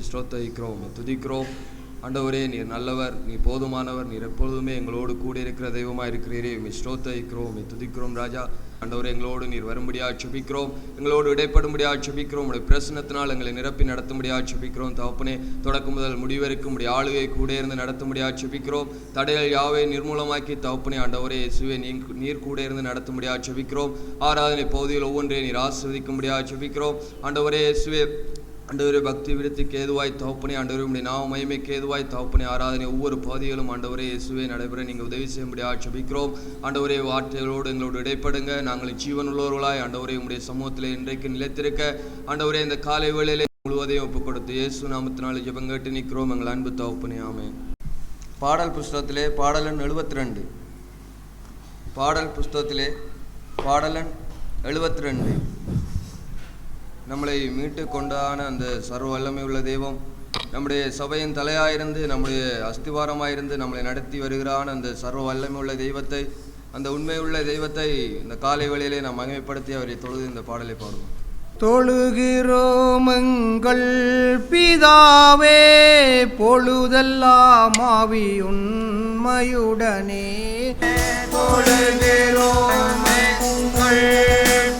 ஸ்தோத்திரிக்கிறோம், துதிக்கிறோம். ஆண்டவரே, நீர் நல்லவர், நீர் போதுமானவர், நீர் எப்பொழுதுமே எங்களோடு கூட இருக்கிற தெய்வமாக இருக்கிறீரே. ஸ்தோத்திரிக்கிறோம், துதிக்கிறோம் ராஜா. ஆண்டவரே, எங்களோடு நீர் வரும்படியாக செபிக்கிறோம், எங்களோடு இடைப்படும்படியாக செபிக்கிறோம். உடைய பிரசன்னத்தினால் எங்களை நிரப்பி நடத்தும்படியாக செபிக்கிறோம். தகப்பனே, தொடக்கம் முதல் முடிவரைக்கும் உடைய ஆளுகை கூட இருந்து நடத்தும்படியாக செபிக்கிறோம். தடைகள் யாவை நிர்மூலமாக்கி தகப்பனே ஆண்டவரே இயேசுவே நீர் கூட இருந்து நடத்தும்படியாக செபிக்கிறோம். ஆராதனை பகுதியில் ஒவ்வொன்றே நீர் ஆசீர்வதிக்கும்படியாக செபிக்கிறோம். ஆண்டவரே இயேசுவே, ஆண்டவரே, பக்தி விருத்திக்கு ஏதுவாய் தகப்பனே, ஆண்டவரே உடைய நாம மகிமைக்கு ஏதுவாய் தகப்பனே, ஆராதனை ஒவ்வொரு பகுதிகளும் ஆண்டவரே இயேசுவே நடைபெற நீங்கள் உதவி செய்யும்படியாக ஜெபிக்கிறோம். ஆண்டவரே, வார்த்தைகளோடு எங்களோடு இடைப்படுங்க. நாங்கள் ஜீவன் உள்ளவர்களாய் ஆண்டவரே உடைய சமூகத்தில் இன்றைக்கு நிலைத்திருக்க ஆண்டவரே இந்த காலை வேளையிலே முழுவதையும் ஒப்புக் கொடுத்து இயேசு நாமத்தினாலே ஜெபம் கேட்டு நிற்கிறோம் எங்கள் அன்பு தகப்பனே, ஆமென். பாடல் புஸ்தகத்திலே பாடலன் 72, பாடல் புஸ்தகத்திலே பாடலன் 72. நம்மளை மீட்டு கொண்டான அந்த சர்வ வல்லமை உள்ள தெய்வம், நம்முடைய சபையின் தலையாயிருந்து நம்முடைய அஸ்திவாரமாயிருந்து நம்மளை நடத்தி வருகிறான அந்த சர்வ வல்லமை உள்ள தெய்வத்தை, அந்த உண்மை உள்ள தெய்வத்தை இந்த காலை வேளையிலே நாம் மகிமைப்படுத்தி அவரை தொழுது இந்த பாடலை பாடுவோம். தொழுகிறோம் எங்கள் பிதாவே, பொழுதெல்லாம் ஆவி உண்மையுடனே. தொழுகிறோம் எங்கள்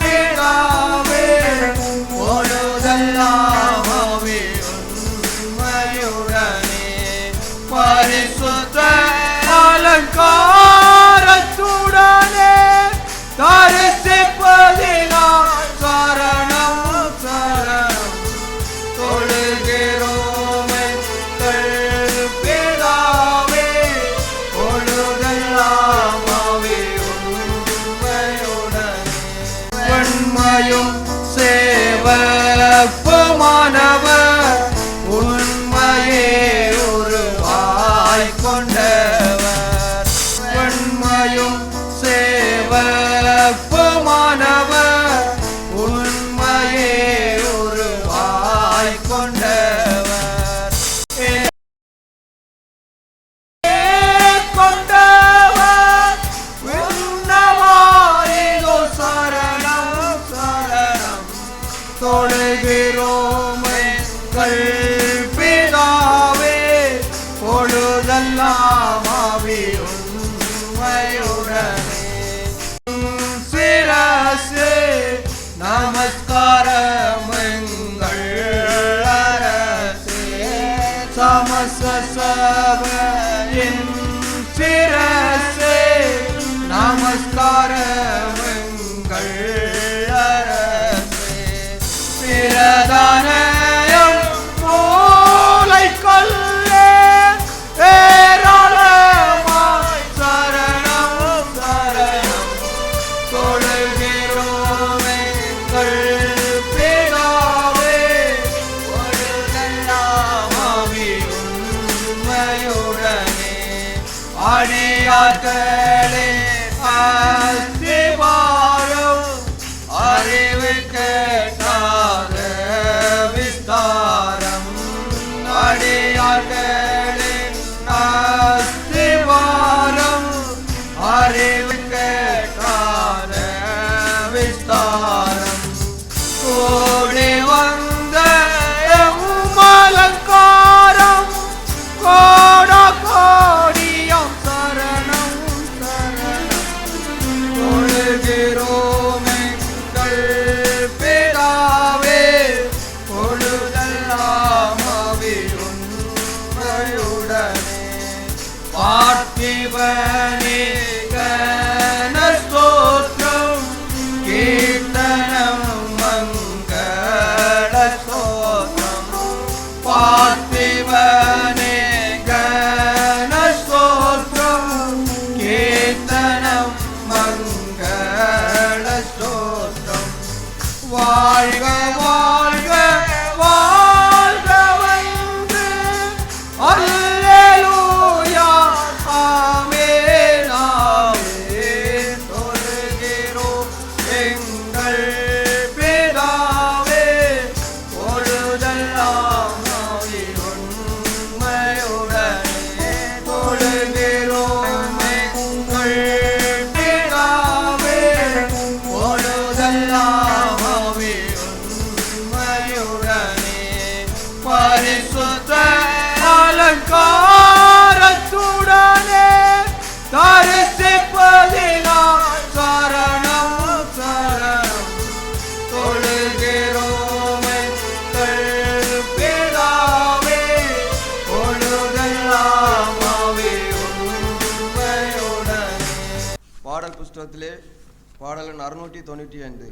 பிதாவே, பொழுதெல்லாம் ஆவி உண்மையுடனே. பரிசுத்த அலங்காரத்துடனே தரிசிப்பதினால் சரணம் சரணம். தொழுகிறோம் எங்கள் பிதாவே, பொழுதெல்லாம் ஆவி உண்மையுடனே. உண்மையும் சேவகமானவர், உண்மையே உருவாய் கொண்டவர். உண்மையும் சேவகமானவர், உண்மையே உருவாய் கொண்டவர். கொண்டவர் உன்னவாரிதோ சரணம் சரணம். தொழுகிறோம் எங்கள் பிதாவே, பொழுதெல்லாம் ஆவி உண்மையுடனே. சிரசே நமஸ்காரம் எங்கள் அரசே, சமஸ்த சபையின் சிரசே நமஸ்காரம் எங்கள் அரசே. பிரதானயம் மூலை கொல்லே ஏராளமாய் சரணம் சரணம். தொழுகிறோம் எங்கள் பிதாவே, பொழுதெல்லாம் ஆவி உண்மையுடனே. அடியார்களே அஸ்திவாரம், அறிவு கேட்டாத விஸ்தாரம். அடியார்களின் அஸ்திவாரம், அறிவு கேட்டாத விஸ்தாரம். கூடி வந்த அலங்காரம், கோட கோடியம் சரணம் சரணம். தொழுகிறோம் எங்கள் பிதாவே, பொழுதெல்லாம் ஆவி உண்மையுடனே. பார்த்திபனே கன ஸ்தோத்திரம், கீர்த்தனம் மங்கள ஸ்தோத்திரம். பார்த்திபனே கன ஸ்தோத்திரம், கீர்த்தனம் மங்கள ஸ்தோத்திரம். வாழ்க வாழ்க வாழ்க வந்து அல்லேலூயா ஆமென். புஸ்தகத்திலே பாடல் 695.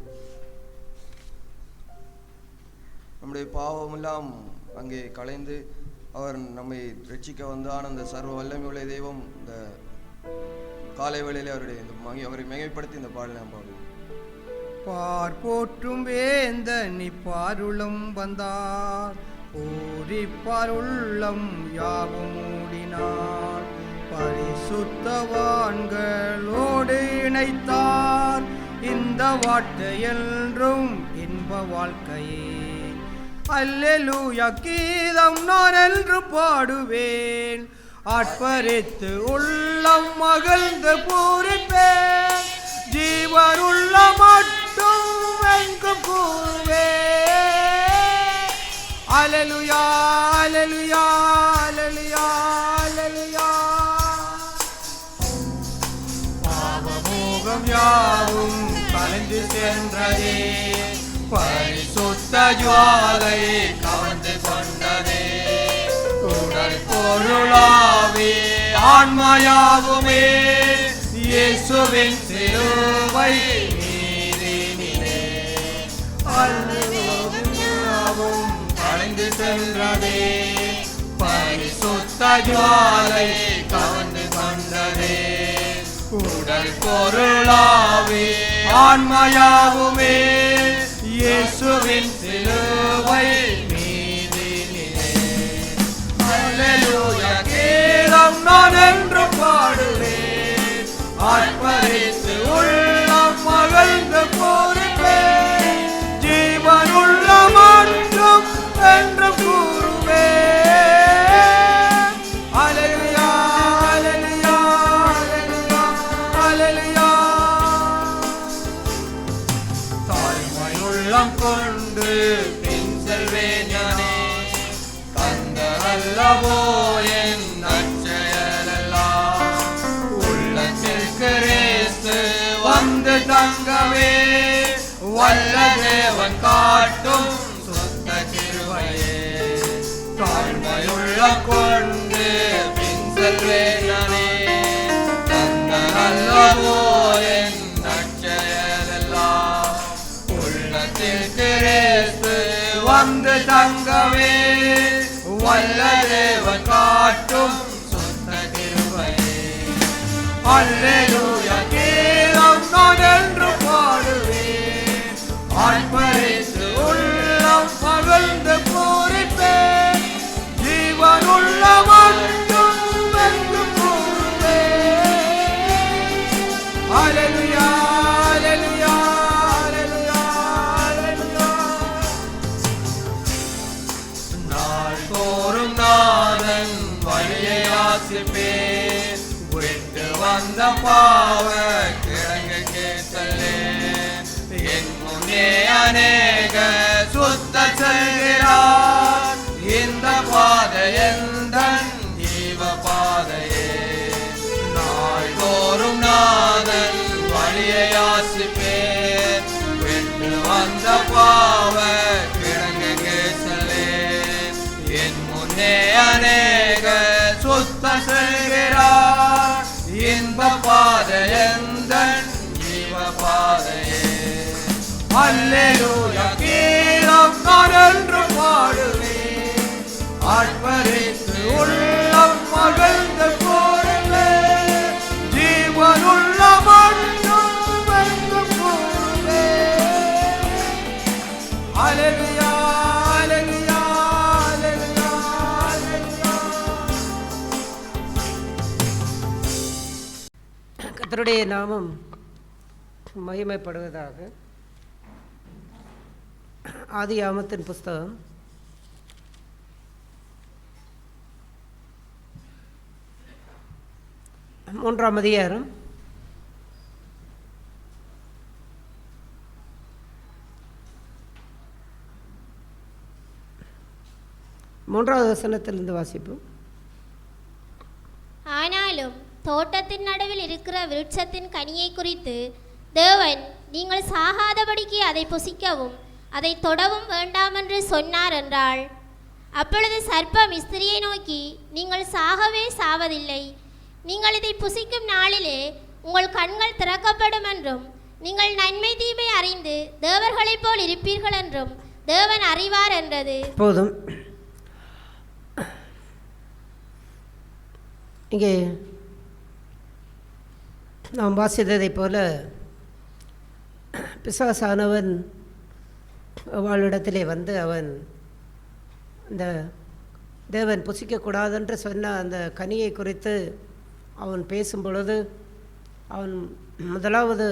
நம்முடைய பாவமெல்லாம் அங்கே களைந்து அவர் நம்மை ரட்சிக்க வந்தான அந்த சர்வ வல்லமையுள்ள தெய்வம் இந்த காலை வேளையிலே அவரை மிகைப்படுத்தி இந்த பாடலை நாம் பாடுவோம். பார் போற்றும் வேந்த நிப்பாருளம் வந்தார், பூரிப்பார் உள்ளம் யாவும் மூடினார், பரிசுத்தவான்களோடு இணைத்தார், இந்த வாழ்க்கை என்றும் இன்ப வாழ்க்கையே. அல்லேலூயா கீதம் நான் என்று பாடுவேன், ஆட்பரித்து உள்ளம் மகிழ்ந்து பூரிப்பேன், ஜீவன் உள்ள மட்டும் எங்கும் கூறுவேன். அல்லேலூயா அல்லேலூயா அல்லேலூயா அல்லேலூயா. பாவமோகம் யாவும் கலைந்து சென்றதே, பரிசுத்த ஜுவாலை கவர்ந்து கொண்டதே, உடல் பொருளாவே ஆன்மாயாவுமே இயேசுவின் சிலுவை நீரினிலே. அல்லேலூயாவும் கலைந்து சென்றதே, பரிசுத்த ஜுவாலை கவர்ந்து கொண்டதே, உடல் பொருளாவே ஆன்மாயாவுமே இயேசுவின் சிலுவை மீதினிலே. அல்லேலூயா கீதம் நான் என்று பாடுவேன், ஆட்பரித்து உள்ளம் மகிழ்ந்து பூரிப்பேன், ஜீவன் உள்ள மட்டும் என்று கூறுவேன். அல்லேலூயா அல்லேலூயா அல்லேலூயா அல்லேலூயா. தாய்மையுள்ளம் கொண்டு பின் செல்வேன் ஞானே, கந்தரல்லவோ என் நற்செயலெல்லாம், உள்ளத்தில் கிறிஸ்து வந்து தங்கவே வல்ல தேவன் காட்டும் சுத்த கிருபையே. தாழ்மையுள்ளம் கொண்டு பின் செல்வேன் ஞானே, கந்தரல்லவோ என் நற்செயலெல்லாம், உள்ளத்தில் கிறிஸ்து வந்து தங்கவே வல்ல தேவன் காட்டும் சுத்த கிருபையே. அல்லேலூயா கீதம் நான் என்று பாடுவேன், ஆட்பரித்து உள்ளம் மகிழ்ந்து பூரிப்பேன், ஜீவன் உள்ள மட்டும் என்று கூறுவேன். அல்லேலூயா அல்லேலூயா அல்லேலூயா அல்லேலூயா. நாள்தோறும் நாதன் வழியை ஆசிப்பேன், விட்டு வந்த பாவ கிழங்கு கேட்டல்லேன், என் முன்னே அநேக சுத்த செல்கிறார், இந்த பாதை எந்தன் ஜீவ பாதையே. நாள்தோறும் நாதன் வழியை ஆசிப்பேன், விட்டு வந்த பாவ கிழங்கு கேட்டல்லேன், என் முன்னே அநேக சுத்த செல்கிறார், இன்ப பாதை எந்தன் ஜீவ பாதையே. அல்லேலூயா கீதம் நான் என்று பாடுவேன், ஆட்பரித்து உள்ளம் மகிழ்ந்து பூரிப்பேன், ஜீவன் உள்ள மட்டும் எங்கும் கூறுவேன். அல்லேலூயா அல்லேலூயா அல்லேலூயா அல்லேலூயா. கர்த்தருடைய நாமம் மகிமைப்படுவதாக. ஆதியாகமத்தின் புஸ்தகம் 3ஆம் அதிகாரம் 3வது வசனத்திலிருந்து வாசிப்போம். ஆனாலும் தோட்டத்தின் நடுவில் இருக்கிற விருட்சத்தின் கனியை குறித்து தேவன் நீங்கள் சாகாதபடிக்கு அதை புசிக்கவும் அதை தொடவும் வேண்டாம் என்று சொன்னார் என்றாள். அப்பொழுது சர்ப்பம் ஸ்திரியை நோக்கி, நீங்கள் சாகவே சாவதில்லை, நீங்கள் இதை புசிக்கும் நாளிலே உங்கள் கண்கள் திறக்கப்படும் என்றும் நீங்கள் நன்மை தீமை அறிந்து தேவர்களைப் போல் இருப்பீர்கள் என்றும் தேவன் அறிவார் என்றது. போதும். இங்கே நாம் வாசித்ததைப் போல பிசாசானவன் அவளிடத்திலே வந்து அவன் இந்த தேவன் புசிக்கக்கூடாதென்று சொன்ன அந்த கனியை குறித்து அவன் பேசும் பொழுது அவன் முதலாவது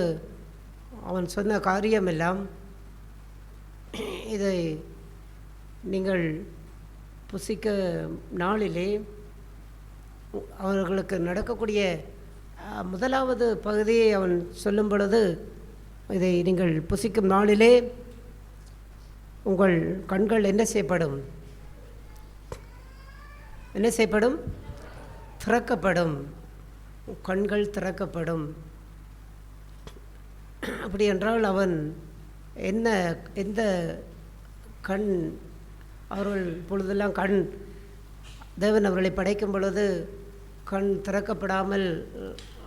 அவன் சொன்ன காரியமெல்லாம் இதை நீங்கள் புசிக்க நாளிலே அவர்களுக்கு நடக்கக்கூடிய முதலாவது பகுதியை அவன் சொல்லும் பொழுது இதை நீங்கள் புசிக்கும் நாளிலே உங்கள் கண்கள் என்ன செய்யப்படும்? என்ன செய்யப்படும்? திறக்கப்படும். கண்கள் திறக்கப்படும். அப்படி என்றால் அவன் என்ன எந்த கண் அவர்கள் பொழுதெல்லாம் கண் தேவன் அவர்களை படைக்கும் பொழுது கண் திறக்கப்படாமல்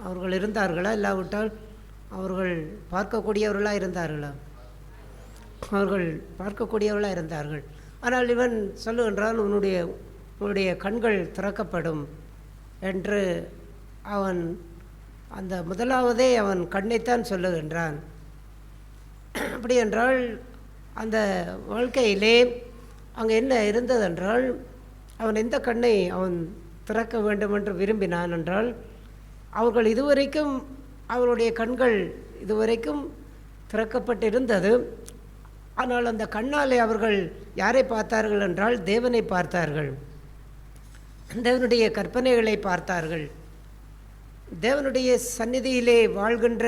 அவர்கள் இருந்தார்களா? இல்லாவிட்டால் அவர்கள் பார்க்கக்கூடியவர்களாக இருந்தார்களா? அவர்கள் பார்க்கக்கூடியவர்களாக இருந்தார்கள். ஆனால் இவன் சொல்லுகின்றான், உன்னுடைய கண்கள் திறக்கப்படும் என்று அவன் அந்த முதலாவதே அவன் கண்ணைத்தான் சொல்லுகின்றான். அப்படி என்றால் அந்த வாழ்க்கையிலே அங்கே என்ன இருந்ததென்றால் அவன் எந்த கண்ணை அவன் திறக்க வேண்டும் என்று விரும்பினான் என்றால் அவர்கள் இதுவரைக்கும் அவருடைய கண்கள் இதுவரைக்கும் திறக்கப்பட்டிருந்தது. ஆனால் அந்த கண்ணாலே அவர்கள் யாரை பார்த்தார்கள் என்றால் தேவனை பார்த்தார்கள், தேவனுடைய கற்பனைகளை பார்த்தார்கள், தேவனுடைய சந்நிதியிலே வாழ்கின்ற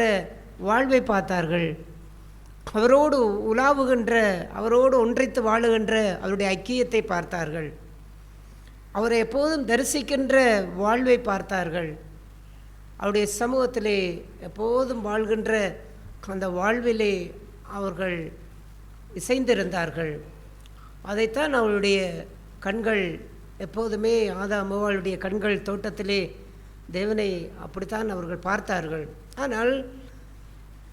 வாழ்வை பார்த்தார்கள், அவரோடு உலாவுகின்ற அவரோடு ஒன்றித்து வாழுகின்ற அவருடைய ஐக்கியத்தை பார்த்தார்கள், அவரை எப்போதும் தரிசிக்கின்ற வாழ்வை பார்த்தார்கள், அவருடைய சமூகத்திலே எப்போதும் வாழ்கின்ற அந்த வாழ்விலே அவர்கள் இசைந்திருந்தார்கள். அதைத்தான் அவளுடைய கண்கள் எப்போதுமே ஆதாம் ஏவாளுடைய கண்கள் தோட்டத்திலே தேவனை அப்படித்தான் அவர்கள் பார்த்தார்கள். ஆனால்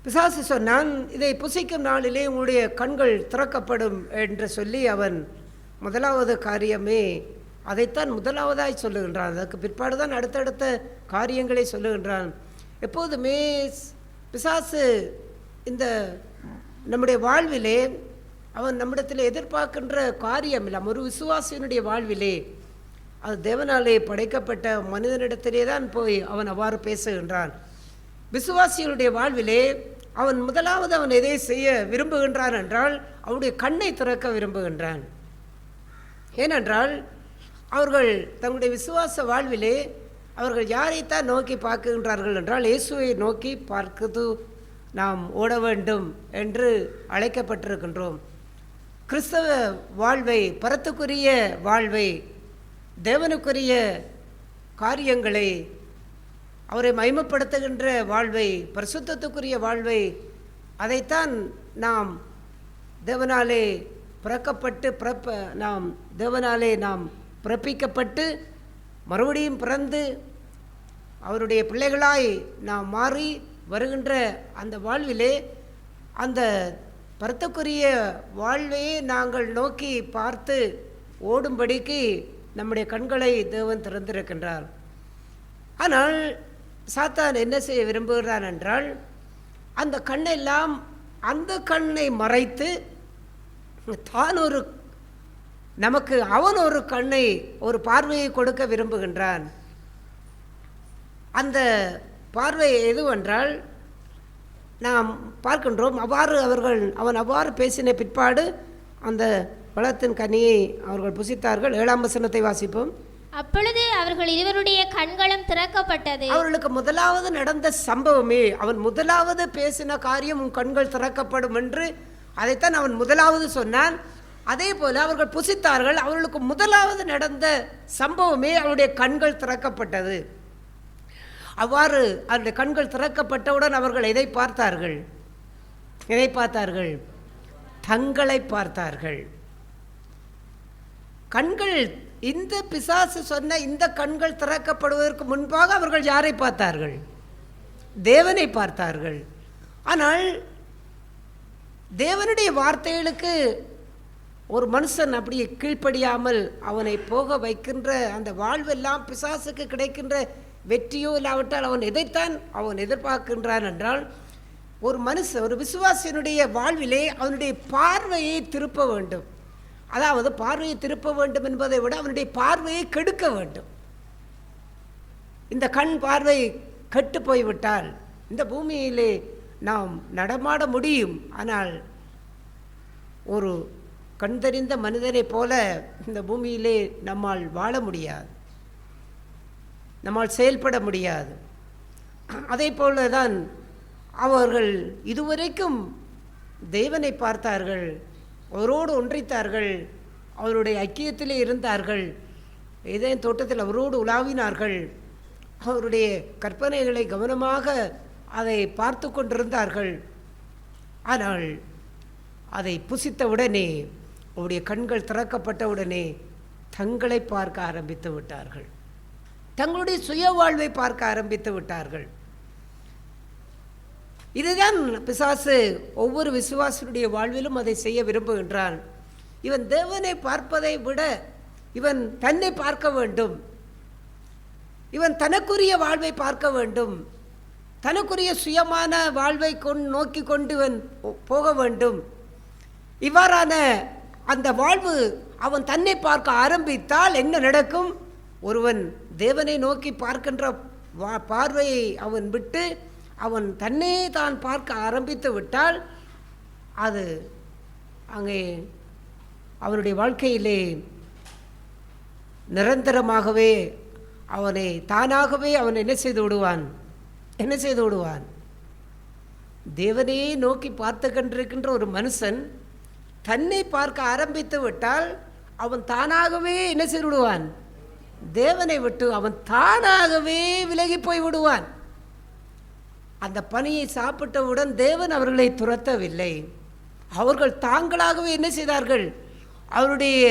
பிசாசு சொன்னான், இதை புசிக்கும் நாளிலே உங்களுடைய கண்கள் திறக்கப்படும் என்று சொல்லி அவன் முதலாவது காரியமே அதைத்தான் முதலாவதாய் சொல்லுகின்றான். அதற்கு பிற்பாடு தான் அடுத்தடுத்த காரியங்களை சொல்லுகின்றான். எப்போதுமே பிசாசு இந்த நம்முடைய வாழ்விலே அவன் நம்மிடத்தில் எதிர்பார்க்கின்ற காரியம் இல்லை. ஒரு விசுவாசியினுடைய வாழ்விலே அது தேவனாலே படைக்கப்பட்ட மனிதனிடத்திலே தான் போய் அவன் அவ்வாறு பேசுகின்றான். விசுவாசிகளுடைய வாழ்விலே அவன் முதலாவது அவன் எதை செய்ய விரும்புகின்றான் என்றால் அவருடைய கண்ணை திறக்க விரும்புகின்றான். ஏனென்றால் அவர்கள் தங்களுடைய விசுவாச வாழ்விலே அவர்கள் யாரைத்தான் நோக்கி பார்க்கின்றார்கள் என்றால் இயேசுவை நோக்கி பார்க்குது நாம் ஓட வேண்டும் என்று அழைக்கப்பட்டிருக்கின்றோம். கிறிஸ்தவ வாழ்வை, பரத்துக்குரிய வாழ்வை, தேவனுக்குரிய காரியங்களை, அவரை மகிமைப்படுத்துகின்ற வாழ்வை, பரிசுத்தத்துக்குரிய வாழ்வை, அதைத்தான் நாம் தேவனாலே பிறக்கப்பட்டு நாம் தேவனாலே நாம் பிறப்பிக்கப்பட்டு மறுபடியும் பிறந்து அவருடைய பிள்ளைகளாய் நாம் மாறி வருகின்ற அந்த வாழ்விலே அந்த பரத்துக்குரிய வாழ்வையே நாங்கள் நோக்கி பார்த்து ஓடும்படிக்கு நம்முடைய கண்களை தேவன் திறந்திருக்கின்றார். ஆனால் சாத்தான் என்ன செய்ய விரும்புகிறான் என்றால் அந்த கண்ணெல்லாம் அந்த கண்ணை மறைத்து தான் அவன் ஒரு கண்ணை ஒரு பார்வையை கொடுக்க விரும்புகின்றான். அந்த பார்வை எதுவென்றால் நாம் பார்க்கின்றோம், அவன் அவ்வாறு பேசின பிற்பாடு அந்த பழத்தின் கனியை அவர்கள் புசித்தார்கள். 7ஆம் வசனத்தை வாசிப்போம். அப்பொழுது அவர்கள் இருவருடைய கண்களும் திறக்கப்பட்டது. அவர்களுக்கு முதலாவது நடந்த சம்பவமே, அவன் முதலாவது பேசின காரியம் உன் கண்கள் திறக்கப்படும் என்று அதைத்தான் அவன் முதலாவது சொன்னான். அதே போல அவர்கள் புசித்தார்கள். அவர்களுக்கு முதலாவது நடந்த சம்பவமே அவருடைய கண்கள் திறக்கப்பட்டது. அவ்வாறு அவருடைய கண்கள் திறக்கப்பட்டவுடன் அவர்கள் எதை பார்த்தார்கள்? தங்களை பார்த்தார்கள். கண்கள், இந்த பிசாசு சொன்ன இந்த கண்கள் திறக்கப்படுவதற்கு முன்பாக அவர்கள் யாரை பார்த்தார்கள்? தேவனை பார்த்தார்கள். ஆனால் தேவனுடைய வார்த்தைகளுக்கு ஒரு மனுஷன் அப்படியே கீழ்ப்படியாமல் அவனை போக வைக்கின்ற அந்த வாழ்வெல்லாம் பிசாசுக்கு கிடைக்கின்ற வெற்றியோ இல்லாவிட்டால் அவன் எதைத்தான் அவன் எதிர்பார்க்கின்றான் என்றால், ஒரு மனுஷன் ஒரு விசுவாசியினுடைய வாழ்விலே அவனுடைய பார்வையை திருப்ப வேண்டும். அதாவது பார்வையை திருப்ப வேண்டும் என்பதை விட அவனுடைய பார்வையை கெடுக்க வேண்டும். இந்த கண் பார்வை கெட்டு போய்விட்டால் இந்த பூமியிலே நாம் நடமாட முடியும், ஆனால் ஒரு கண் தெரிந்த மனிதனைப் போல இந்த பூமியிலே நம்மால் வாழ முடியாது, நம்மால் செயல்பட முடியாது. அதே போல தான் அவர்கள் இதுவரைக்கும் தேவனை பார்த்தார்கள், அவரோடு ஒன்றித்தார்கள், அவருடைய ஐக்கியத்திலே இருந்தார்கள், ஏதேன் தோட்டத்தில் அவரோடு உலாவினார்கள், அவருடைய கற்பனைகளை கவனமாக அதை பார்த்து கொண்டிருந்தார்கள். ஆனால் அதை புசித்தவுடனே அவருடைய கண்கள் திறக்கப்பட்டவுடனே தங்களை பார்க்க ஆரம்பித்து விட்டார்கள், தங்களுடைய சுய வாழ்வை பார்க்க ஆரம்பித்து விட்டார்கள். இதுதான் பிசாசு ஒவ்வொரு விசுவாசனுடைய வாழ்விலும் அதை செய்ய விரும்புகின்றான். இவன் தேவனை பார்ப்பதை விட இவன் தன்னை பார்க்க வேண்டும், இவன் தனக்குரிய வாழ்வை பார்க்க வேண்டும், தனக்குரிய சுயமான வாழ்வை நோக்கி கொண்டு இவன் போக வேண்டும். இவ்வாறான அந்த வாழ்வு அவன் தன்னை பார்க்க ஆரம்பித்தால் என்ன நடக்கும்? ஒருவன் தேவனை நோக்கி பார்க்கின்ற பார்வையை அவன் விட்டு அவன் தன்னை தான் பார்க்க ஆரம்பித்து விட்டால் அது அங்கே அவனுடைய வாழ்க்கையிலே நிரந்தரமாகவே அவனை தானாகவே அவன் என்ன செய்து விடுவான்? தேவனையே நோக்கி பார்த்து கொண்டிருக்கின்ற ஒரு மனுஷன் தன்னை பார்க்க ஆரம்பித்து விட்டால் அவன் தானாகவே என்ன செய்து விடுவான்? தேவனை விட்டு அவன் தானாகவே விலகி போய் விடுவான். அந்த பனியை சாப்பிட்டவுடன் தேவன் அவர்களை துரத்தவில்லை, அவர்கள் தாங்களாகவே என்ன செய்தார்கள்? அவருடைய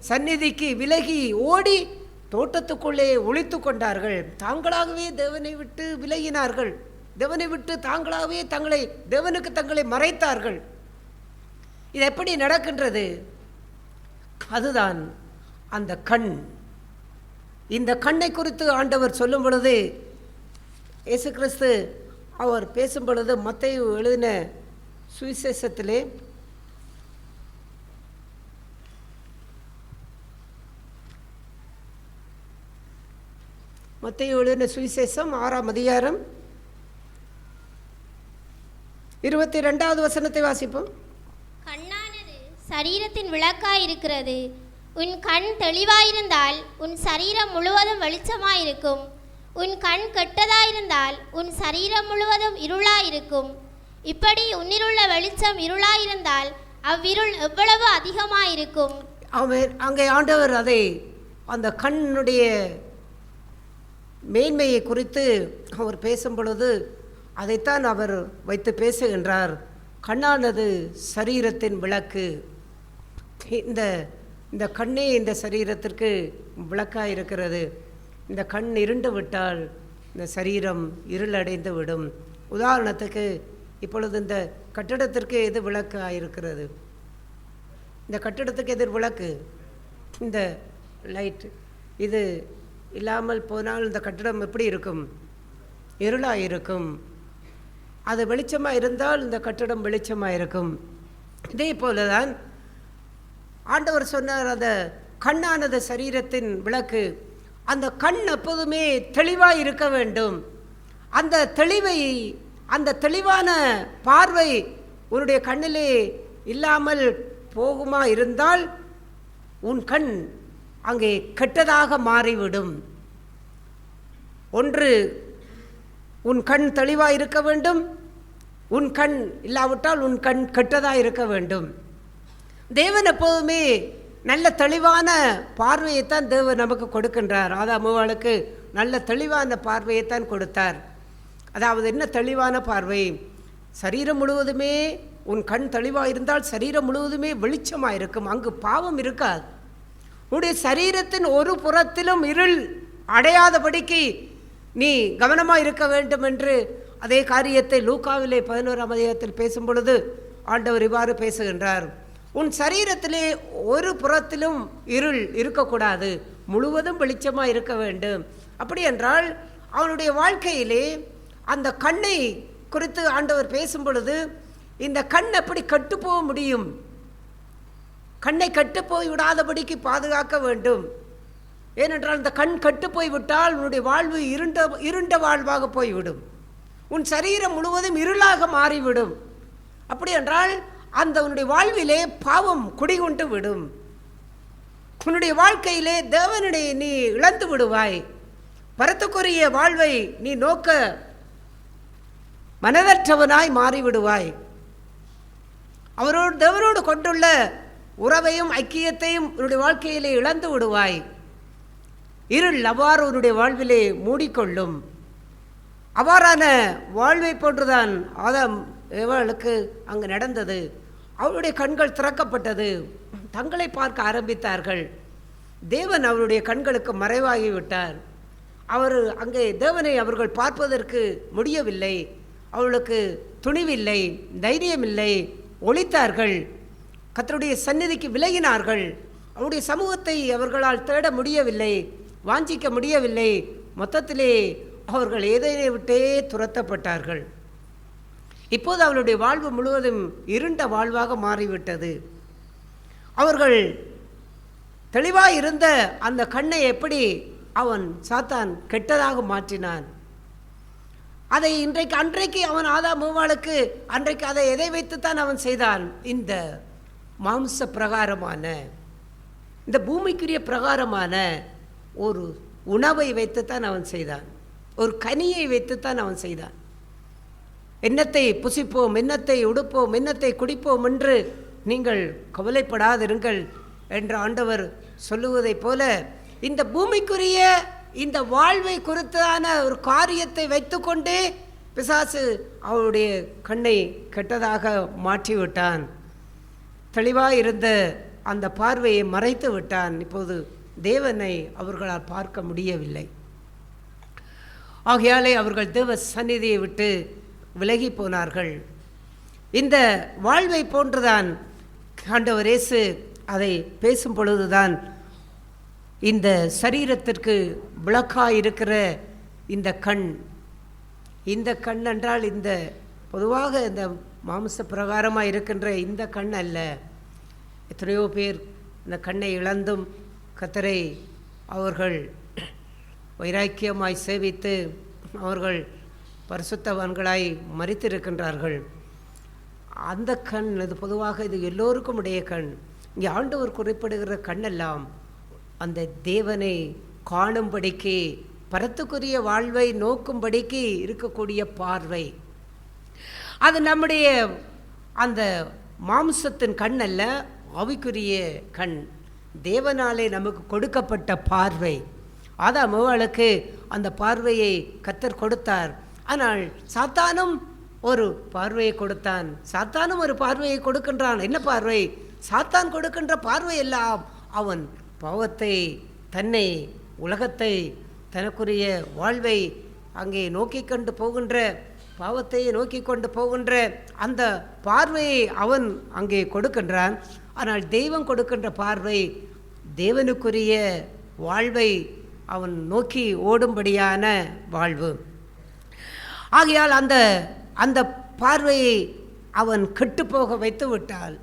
சந்நிதிக்கு விலகி ஓடி தோட்டத்துக்குள்ளே ஒளித்து கொண்டார்கள். தாங்களாகவே தேவனை விட்டு விலகினார்கள், தேவனை விட்டு தாங்களாகவே தேவனுக்கு தங்களை மறைத்தார்கள். இது எப்படி நடக்கின்றது? அதுதான் அந்த கண். இந்த கண்ணை குறித்து ஆண்டவர் சொல்லும் பொழுது, இயேசு கிறிஸ்து அவர் பேசும் பொழுது மத்தேயு எழுதின சுவிசேஷத்திலே மத்தேயு எழுதின சுவிசேஷம் 6ஆம் அதிகாரம் 22வது வசனத்தை வாசிப்போம். கண்ணானது சரீரத்தின் விளக்காயிருக்கிறது. உன் கண் தெளிவாயிருந்தால் உன் சரீரம் முழுவதும் வெளிச்சமாயிருக்கும். உன் கண் கெட்டதாயிருந்தால் உன் சரீரம் முழுவதும் இருளாயிருக்கும். இப்படி உன்னிலுள்ள வெளிச்சம் இருளாயிருந்தால் அவ்விருள் எவ்வளவு அதிகமாயிருக்கும். அங்கே ஆண்டவர் அதை அந்த கண்ணுடைய மேன்மையை குறித்து அவர் பேசும் பொழுது அதைத்தான் அவர் வைத்து பேசுகின்றார். கண்ணானது சரீரத்தின் விளக்கு. இந்த கண்ணே இந்த சரீரத்திற்கு விளக்காக இருக்கிறது. இந்த கண் இருண்டு விட்டால் இந்த சரீரம் இருளடைந்து விடும். உதாரணத்துக்கு இப்பொழுது இந்த கட்டிடத்திற்கு எது விளக்காக இருக்கிறது? இந்த கட்டிடத்துக்கு எதிர் விளக்கு இந்த லைட். இது இல்லாமல் போனால் இந்த கட்டிடம் எப்படி இருக்கும்? இருளாக இருக்கும். அது வெளிச்சமாக இருந்தால் இந்த கட்டிடம் வெளிச்சமாக இருக்கும். இதே போல தான் ஆண்டவர் சொன்னார், அந்த கண்ணானது சரீரத்தின் விளக்கு. அந்த கண் எப்போதுமே தெளிவாக இருக்க வேண்டும். அந்த தெளிவான பார்வை உன்னுடைய கண்ணிலே இல்லாமல் போகுமா இருந்தால் உன் கண் அங்கே கெட்டதாக மாறிவிடும். ஒன்று, உன் கண் தெளிவாக இருக்க வேண்டும். உன் கண் இல்லாவிட்டால் உன் கண் கெட்டதாக இருக்க வேண்டும். தேவன் எப்போதுமே நல்ல தெளிவான பார்வையைத்தான் தேவன் நமக்கு கொடுக்கின்றார். ஆதாமுவாளுக்கு நல்ல தெளிவான பார்வையைத்தான் கொடுத்தார். அதாவது என்ன தெளிவான பார்வை? சரீரம் முழுவதுமே உன் கண் தெளிவாக இருந்தால் சரீரம் முழுவதுமே வெளிச்சமாக இருக்கும், அங்கு பாவம் இருக்காது. உன்னுடைய சரீரத்தின் ஒரு புறத்திலும் இருள் அடையாதபடிக்கு நீ கவனமாக இருக்க வேண்டும் என்று அதே காரியத்தை லூக்காவிலே 11ஆம் அதிகாரத்தில் பேசும் பொழுது ஆண்டவர் இவ்வாறு பேசுகின்றார், உன் சரீரத்திலே ஒரு புறத்திலும் இருள் இருக்கக்கூடாது, முழுவதும் வெளிச்சமாக இருக்க வேண்டும். அப்படி என்றால் அவனுடைய வாழ்க்கையிலே அந்த கண்ணை குறித்து ஆண்டவர் பேசும் பொழுது, இந்த கண் எப்படி கட்டுப்போக முடியும், கண்ணை கட்டுப்போய் விடாதபடிக்கு பாதுகாக்க வேண்டும். ஏனென்றால் இந்த கண் கட்டுப்போய் விட்டால் உன்னுடைய வாழ்வு இருண்ட வாழ்வாக போய்விடும், உன் சரீரம் முழுவதும் இருளாக மாறிவிடும். அப்படி என்றால் அந்த உன்னுடைய வாழ்விலே பாவம் குடிகொண்டு விடும், உன்னுடைய வாழ்க்கையிலே தேவனுடைய நீ இழந்து விடுவாய், பரத்துக்குரிய வாழ்வை நீ நோக்க மனதற்றவனாய் மாறிவிடுவாய், தேவனோடு கொண்டுள்ள உறவையும் ஐக்கியத்தையும் உன்னுடைய வாழ்க்கையிலே இழந்து விடுவாய். இருள் அவ்வாறு உன்னுடைய வாழ்விலே மூடிக்கொள்ளும். அவ்வாறான வாழ்வை போன்றுதான் ஆதாம் ஏவாளுக்கு அங்கு நடந்தது. அவருடைய கண்கள் திறக்கப்பட்டது, தங்களை பார்க்க ஆரம்பித்தார்கள். தேவன் அவருடைய கண்களுக்கு மறைவாகிவிட்டார். அவர் அங்கே தேவனை அவர்கள் பார்ப்பதற்கு முடியவில்லை, அவர்களுக்கு துணிவில்லை, தைரியமில்லை, ஒளித்தார்கள், கர்த்தருடைய சந்நிதிக்கு விலகினார்கள். அவருடைய சமூகத்தை அவர்களால் தேட முடியவில்லை, வாஞ்சிக்க முடியவில்லை. மொத்தத்திலே அவர்கள் ஏதேனை விட்டே துரத்தப்பட்டார்கள். இப்போது அவளுடைய வாழ்வு முழுவதும் இருண்ட வாழ்வாக மாறிவிட்டது. அவர்கள் தெளிவாக இருந்த அந்த கண்ணை எப்படி அவன் சாத்தான் கெட்டதாக மாற்றினான். அதை அன்றைக்கு அவன் ஆதாம் ஏவாளுக்கு அன்றைக்கு அதை எதை வைத்துத்தான் அவன் செய்தான், இந்த மாம்ச பிரகாரமான இந்த பூமிக்குரிய பிரகாரமான ஒரு உணவை வைத்துத்தான் அவன் செய்தான், ஒரு கனியை வைத்துத்தான் அவன் செய்தான். எண்ணத்தை புசிப்போம், எண்ணத்தை உடுப்போம், எண்ணத்தை குடிப்போம் என்று நீங்கள் கவலைப்படாதிருங்கள் என்று ஆண்டவர் சொல்லுவதைப் போல இந்த பூமிக்குரிய இந்த வாழ்வை குறித்தான ஒரு காரியத்தை வைத்துக்கொண்டே பிசாசு அவருடைய கண்ணை கெட்டதாக மாற்றிவிட்டான். தெளிவாக இருந்த அந்த பார்வையை மறைத்து விட்டான். இப்போது தேவனை அவர்களால் பார்க்க முடியவில்லை. ஆகையாலே அவர்கள் தேவ சந்நிதியை விட்டு விலகி போனார்கள். இந்த வாழ்வை போன்றுதான் ஆண்டவர் இயேசு அதை பேசும் பொழுதுதான் இந்த சரீரத்திற்கு விளக்காயிருக்கிற இந்த கண் என்றால் இந்த பொதுவாக இந்த மாம்ச பிரகாரமாக இருக்கின்ற இந்த கண் அல்ல. எத்தனையோ பேர் இந்த கண்ணை இழந்தும் கர்த்தரை அவர்கள் வைராக்கியமாய் சேவித்து அவர்கள் பரிசுத்தவான்களாய் மரித்திருக்கின்றார்கள். அந்த கண் இது பொதுவாக இது எல்லோருக்கும் உடைய கண். இங்கே ஆண்டவர் குறிப்பிடுகிற கண்ணெல்லாம் அந்த தேவனை காணும்படிக்கு, பரத்துக்குரிய வாழ்வை நோக்கும்படிக்கு இருக்கக்கூடிய பார்வை. அது நம்முடைய அந்த மாம்சத்தின் கண் அல்ல, ஆவிக்குரிய கண், தேவனாலே நமக்கு கொடுக்கப்பட்ட பார்வை. ஆதாம் ஏவாளுக்கு அந்த பார்வையை கர்த்தர் கொடுத்தார். ஆனால் சாத்தானும் ஒரு பார்வையை கொடுத்தான், சாத்தானும் ஒரு பார்வையை கொடுக்கின்றான். என்ன பார்வை? சாத்தான் கொடுக்கின்ற பார்வை எல்லாம் அவன் பாவத்தை, தன்னை, உலகத்தை, தனக்குரிய வாழ்வை அங்கே நோக்கி கொண்டு போகின்ற, பாவத்தை நோக்கி கொண்டு போகின்ற அந்த பார்வையை அவன் அங்கே கொடுக்கின்றான். ஆனால் தெய்வம் கொடுக்கின்ற பார்வை தேவனுக்குரிய வாழ்வை அவன் நோக்கி ஓடும்படியான வாழ்வு. ஆகையால் அந்த அந்த பார்வையை அவன் கெட்டுப்போக வைத்து விட்டால்,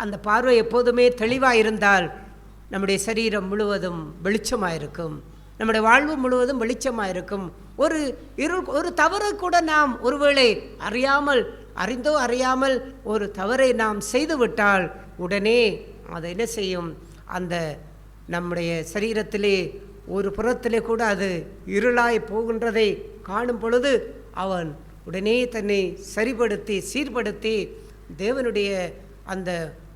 அந்த பார்வை எப்போதுமே தெளிவாக இருந்தால் நம்முடைய சரீரம் முழுவதும் வெளிச்சமாக இருக்கும், நம்முடைய வாழ்வு முழுவதும் வெளிச்சமாக இருக்கும். ஒரு தவறு கூட நாம் ஒருவேளை அறிந்தோ அறியாமல் ஒரு தவறை நாம் செய்துவிட்டால் உடனே அதை என்ன செய்யும், அந்த நம்முடைய சரீரத்திலே ஒரு புறத்திலே கூட அது இருளாய் போகின்றதை காணும் பொழுது அவன் உடனே தன்னை சரிப்படுத்தி சீர்படுத்தி தேவனுடைய அந்த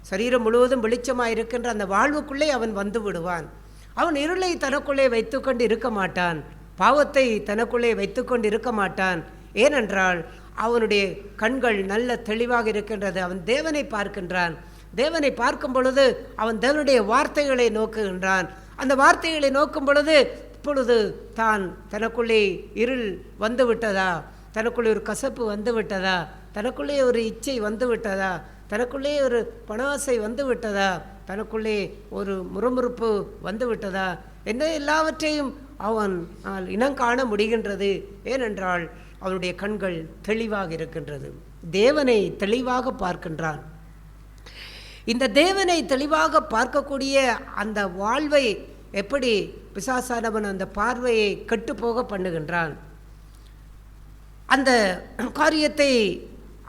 சரீரம் முழுவதும் வெளிச்சமாக இருக்கின்ற அந்த வாழ்வுக்குள்ளே அவன் வந்து விடுவான். அவன் இருளை தனக்குள்ளே வைத்துக்கொண்டு இருக்க மாட்டான், பாவத்தை தனக்குள்ளே வைத்துக்கொண்டு இருக்க மாட்டான். ஏனென்றால் அவனுடைய கண்கள் நல்ல தெளிவாக இருக்கின்றது. அவன் தேவனை பார்க்கின்றான். தேவனை பார்க்கும் பொழுது அவன் தேவனுடைய வார்த்தைகளை நோக்குகின்றான். அந்த வார்த்தைகளை நோக்கும் பொழுது இப்பொழுது தான் தனக்குள்ளே இருள் வந்து விட்டதா, தனக்குள்ளே ஒரு கசப்பு வந்து விட்டதா, தனக்குள்ளே ஒரு இச்சை வந்து விட்டதா, தனக்குள்ளே ஒரு பணாசை வந்து விட்டதா, தனக்குள்ளே ஒரு முறுமுறுப்பு வந்து விட்டதா என்ன எல்லாவற்றையும் அவன் இனங்காண முடிகின்றது. ஏனென்றால் அவனுடைய கண்கள் தெளிவாக இருக்கின்றது. தேவனை தெளிவாக பார்க்கின்றான். இந்த தேவனை தெளிவாக பார்க்கக்கூடிய அந்த வாழ்வை எப்படி பிசாசானவன் அந்த பார்வையை கெட்டுப்போக பண்ணுகின்றான். அந்த காரியத்தை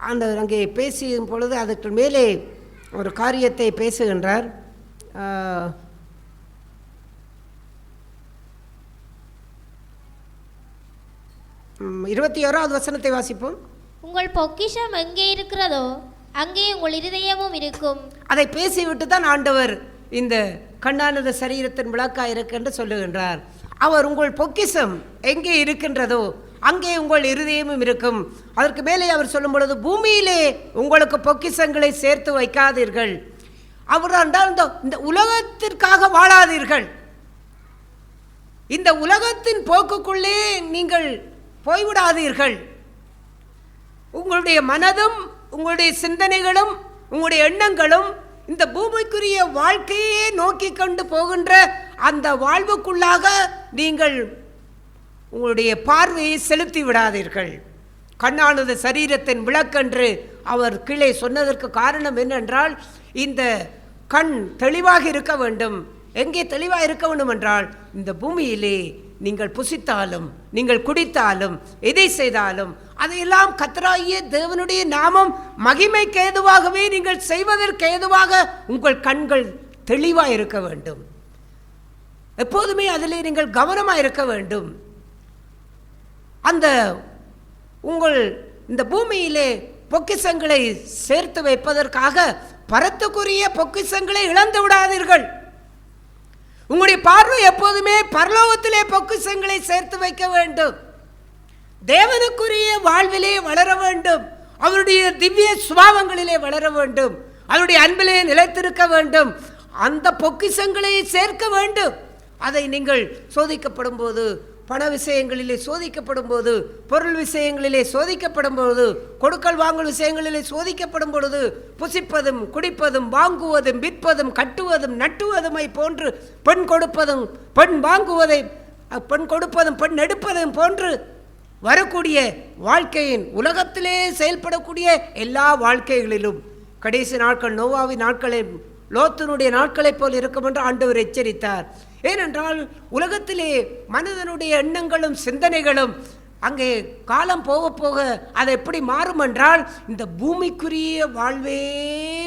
அங்கே பேசும் பொழுது அதற்கு மேலே ஒரு காரியத்தை பேசுகின்றார். 21வது வசனத்தை வாசிப்போம். உங்கள் பொக்கிஷம் எங்கே இருக்கிறதோ அங்கே உங்கள் இருதயமும் இருக்கும். அதை பேசிவிட்டு தான் ஆண்டவர் இந்த கண்ணானது சரீரத்தின் விளக்காய் இருக்கு என்று சொல்லுகின்றார். அவர் உங்கள் பொக்கிஷம் எங்கே இருக்கின்றதோ அங்கே உங்கள் இருதயமும் இருக்கும். அதற்கு மேலே அவர் சொல்லும் பொழுது, பூமியிலே உங்களுக்கு பொக்கிஷங்களை சேர்த்து வைக்காதீர்கள். அவர் இந்த உலகத்திற்காக வாழாதீர்கள். இந்த உலகத்தின் போக்குக்குள்ளே நீங்கள் போய்விடாதீர்கள். உங்களுடைய மனதும் உங்களுடைய சிந்தனைகளும் உங்களுடைய எண்ணங்களும் இந்த பூமிக்குரிய வாழ்க்கையே நோக்கி கொண்டு போகின்ற அந்த வாழ்வுக்குள்ளாக நீங்கள் உங்களுடைய பார்வையை செலுத்தி விடாதீர்கள். கண்ணானது சரீரத்தின் விளக்கென்று அவர் கீழே சொன்னதற்கு காரணம் என்னென்றால், இந்த கண் தெளிவாக இருக்க வேண்டும். எங்கே தெளிவாக இருக்க வேண்டும் என்றால், இந்த பூமியிலே நீங்கள் புசித்தாலும் நீங்கள் குடித்தாலும் எதை செய்தாலும் அதையெல்லாம் கர்த்தராகிய தேவனுடைய நாமம் மகிமைக்கு ஏதுவாகவே நீங்கள் செய்வதற்கு ஏதுவாக உங்கள் கண்கள் தெளிவாக இருக்க வேண்டும். எப்போதுமே அதிலே நீங்கள் கவனமாக இருக்க வேண்டும். அந்த உங்கள் இந்த பூமியிலே பொக்கிஷங்களை சேர்த்து வைப்பதற்காக பரத்துக்குரிய பொக்கிஷங்களை இழந்து விடாதீர்கள். உங்களுடைய பார்வை எப்போதுமே பரலோகத்திலே பொக்கிஷங்களை சேர்த்து வைக்க வேண்டும். தேவனுக்குரிய வாழ்விலே வளர வேண்டும். அவருடைய திவ்ய சுபாவங்களிலே வளர வேண்டும். அவருடைய அன்பிலே நிலைத்திருக்க வேண்டும். அந்த பொக்கிஷங்களை சேர்க்க வேண்டும். அதை நீங்கள் சோதிக்கப்படும் போது, பண விஷயங்களிலே சோதிக்கப்படும் போது, பொருள் விஷயங்களிலே சோதிக்கப்படும் போது, கொடுக்கல் வாங்கல் விஷயங்களிலே சோதிக்கப்படும் பொழுது, புசிப்பதும் குடிப்பதும் வாங்குவதும் விற்பதும் கட்டுவதும் நட்டுவதுமை போன்று, பெண் கொடுப்பதும் பெண் வாங்குவதை பெண் கொடுப்பதும் பெண் எடுப்பதும் போன்று வரக்கூடிய வாழ்க்கையின் உலகத்திலே செயல்படக்கூடிய எல்லா வாழ்க்கைகளிலும் கடைசி நாட்கள் நோவாவின் நாட்களை லோத்தினுடைய நாட்களைப் போல் இருக்கும் என்று ஆண்டவர் எச்சரித்தார். ஏனென்றால் உலகத்திலே மனிதனுடைய எண்ணங்களும் சிந்தனைகளும் அங்கே காலம் போக போக அது எப்படி மாறும் என்றால், இந்த பூமிக்குரிய வாழ்வே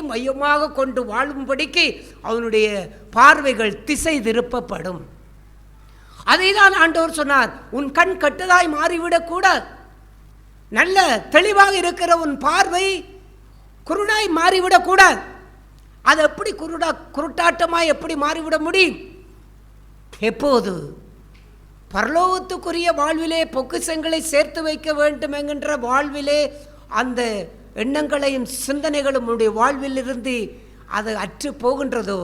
மையமாக கொண்டு வாழும்படிக்கு அவனுடைய பார்வைகள் திசை திருப்பப்படும். அதை தான் ஆண்டவர் சொன்னார், உன் கண் கட்டுதாய் மாறிவிடக் கூடாது. நல்ல தெளிவாக இருக்கிற உன் பார்வை குருடாய் மாறிவிடக்கூடாது. அது எப்படி குருட்டாட்டமாய் எப்படி மாறிவிட முடியும்? எப்போது பரலோகத்துக்குரிய வாழ்விலே பொக்கிஷங்களை சேர்த்து வைக்க வேண்டும் என்கின்ற வாழ்விலே அந்த எண்ணங்களையும் சிந்தனைகளும் உன்னுடைய வாழ்வில் இருந்து அது அற்று போகின்றதோ,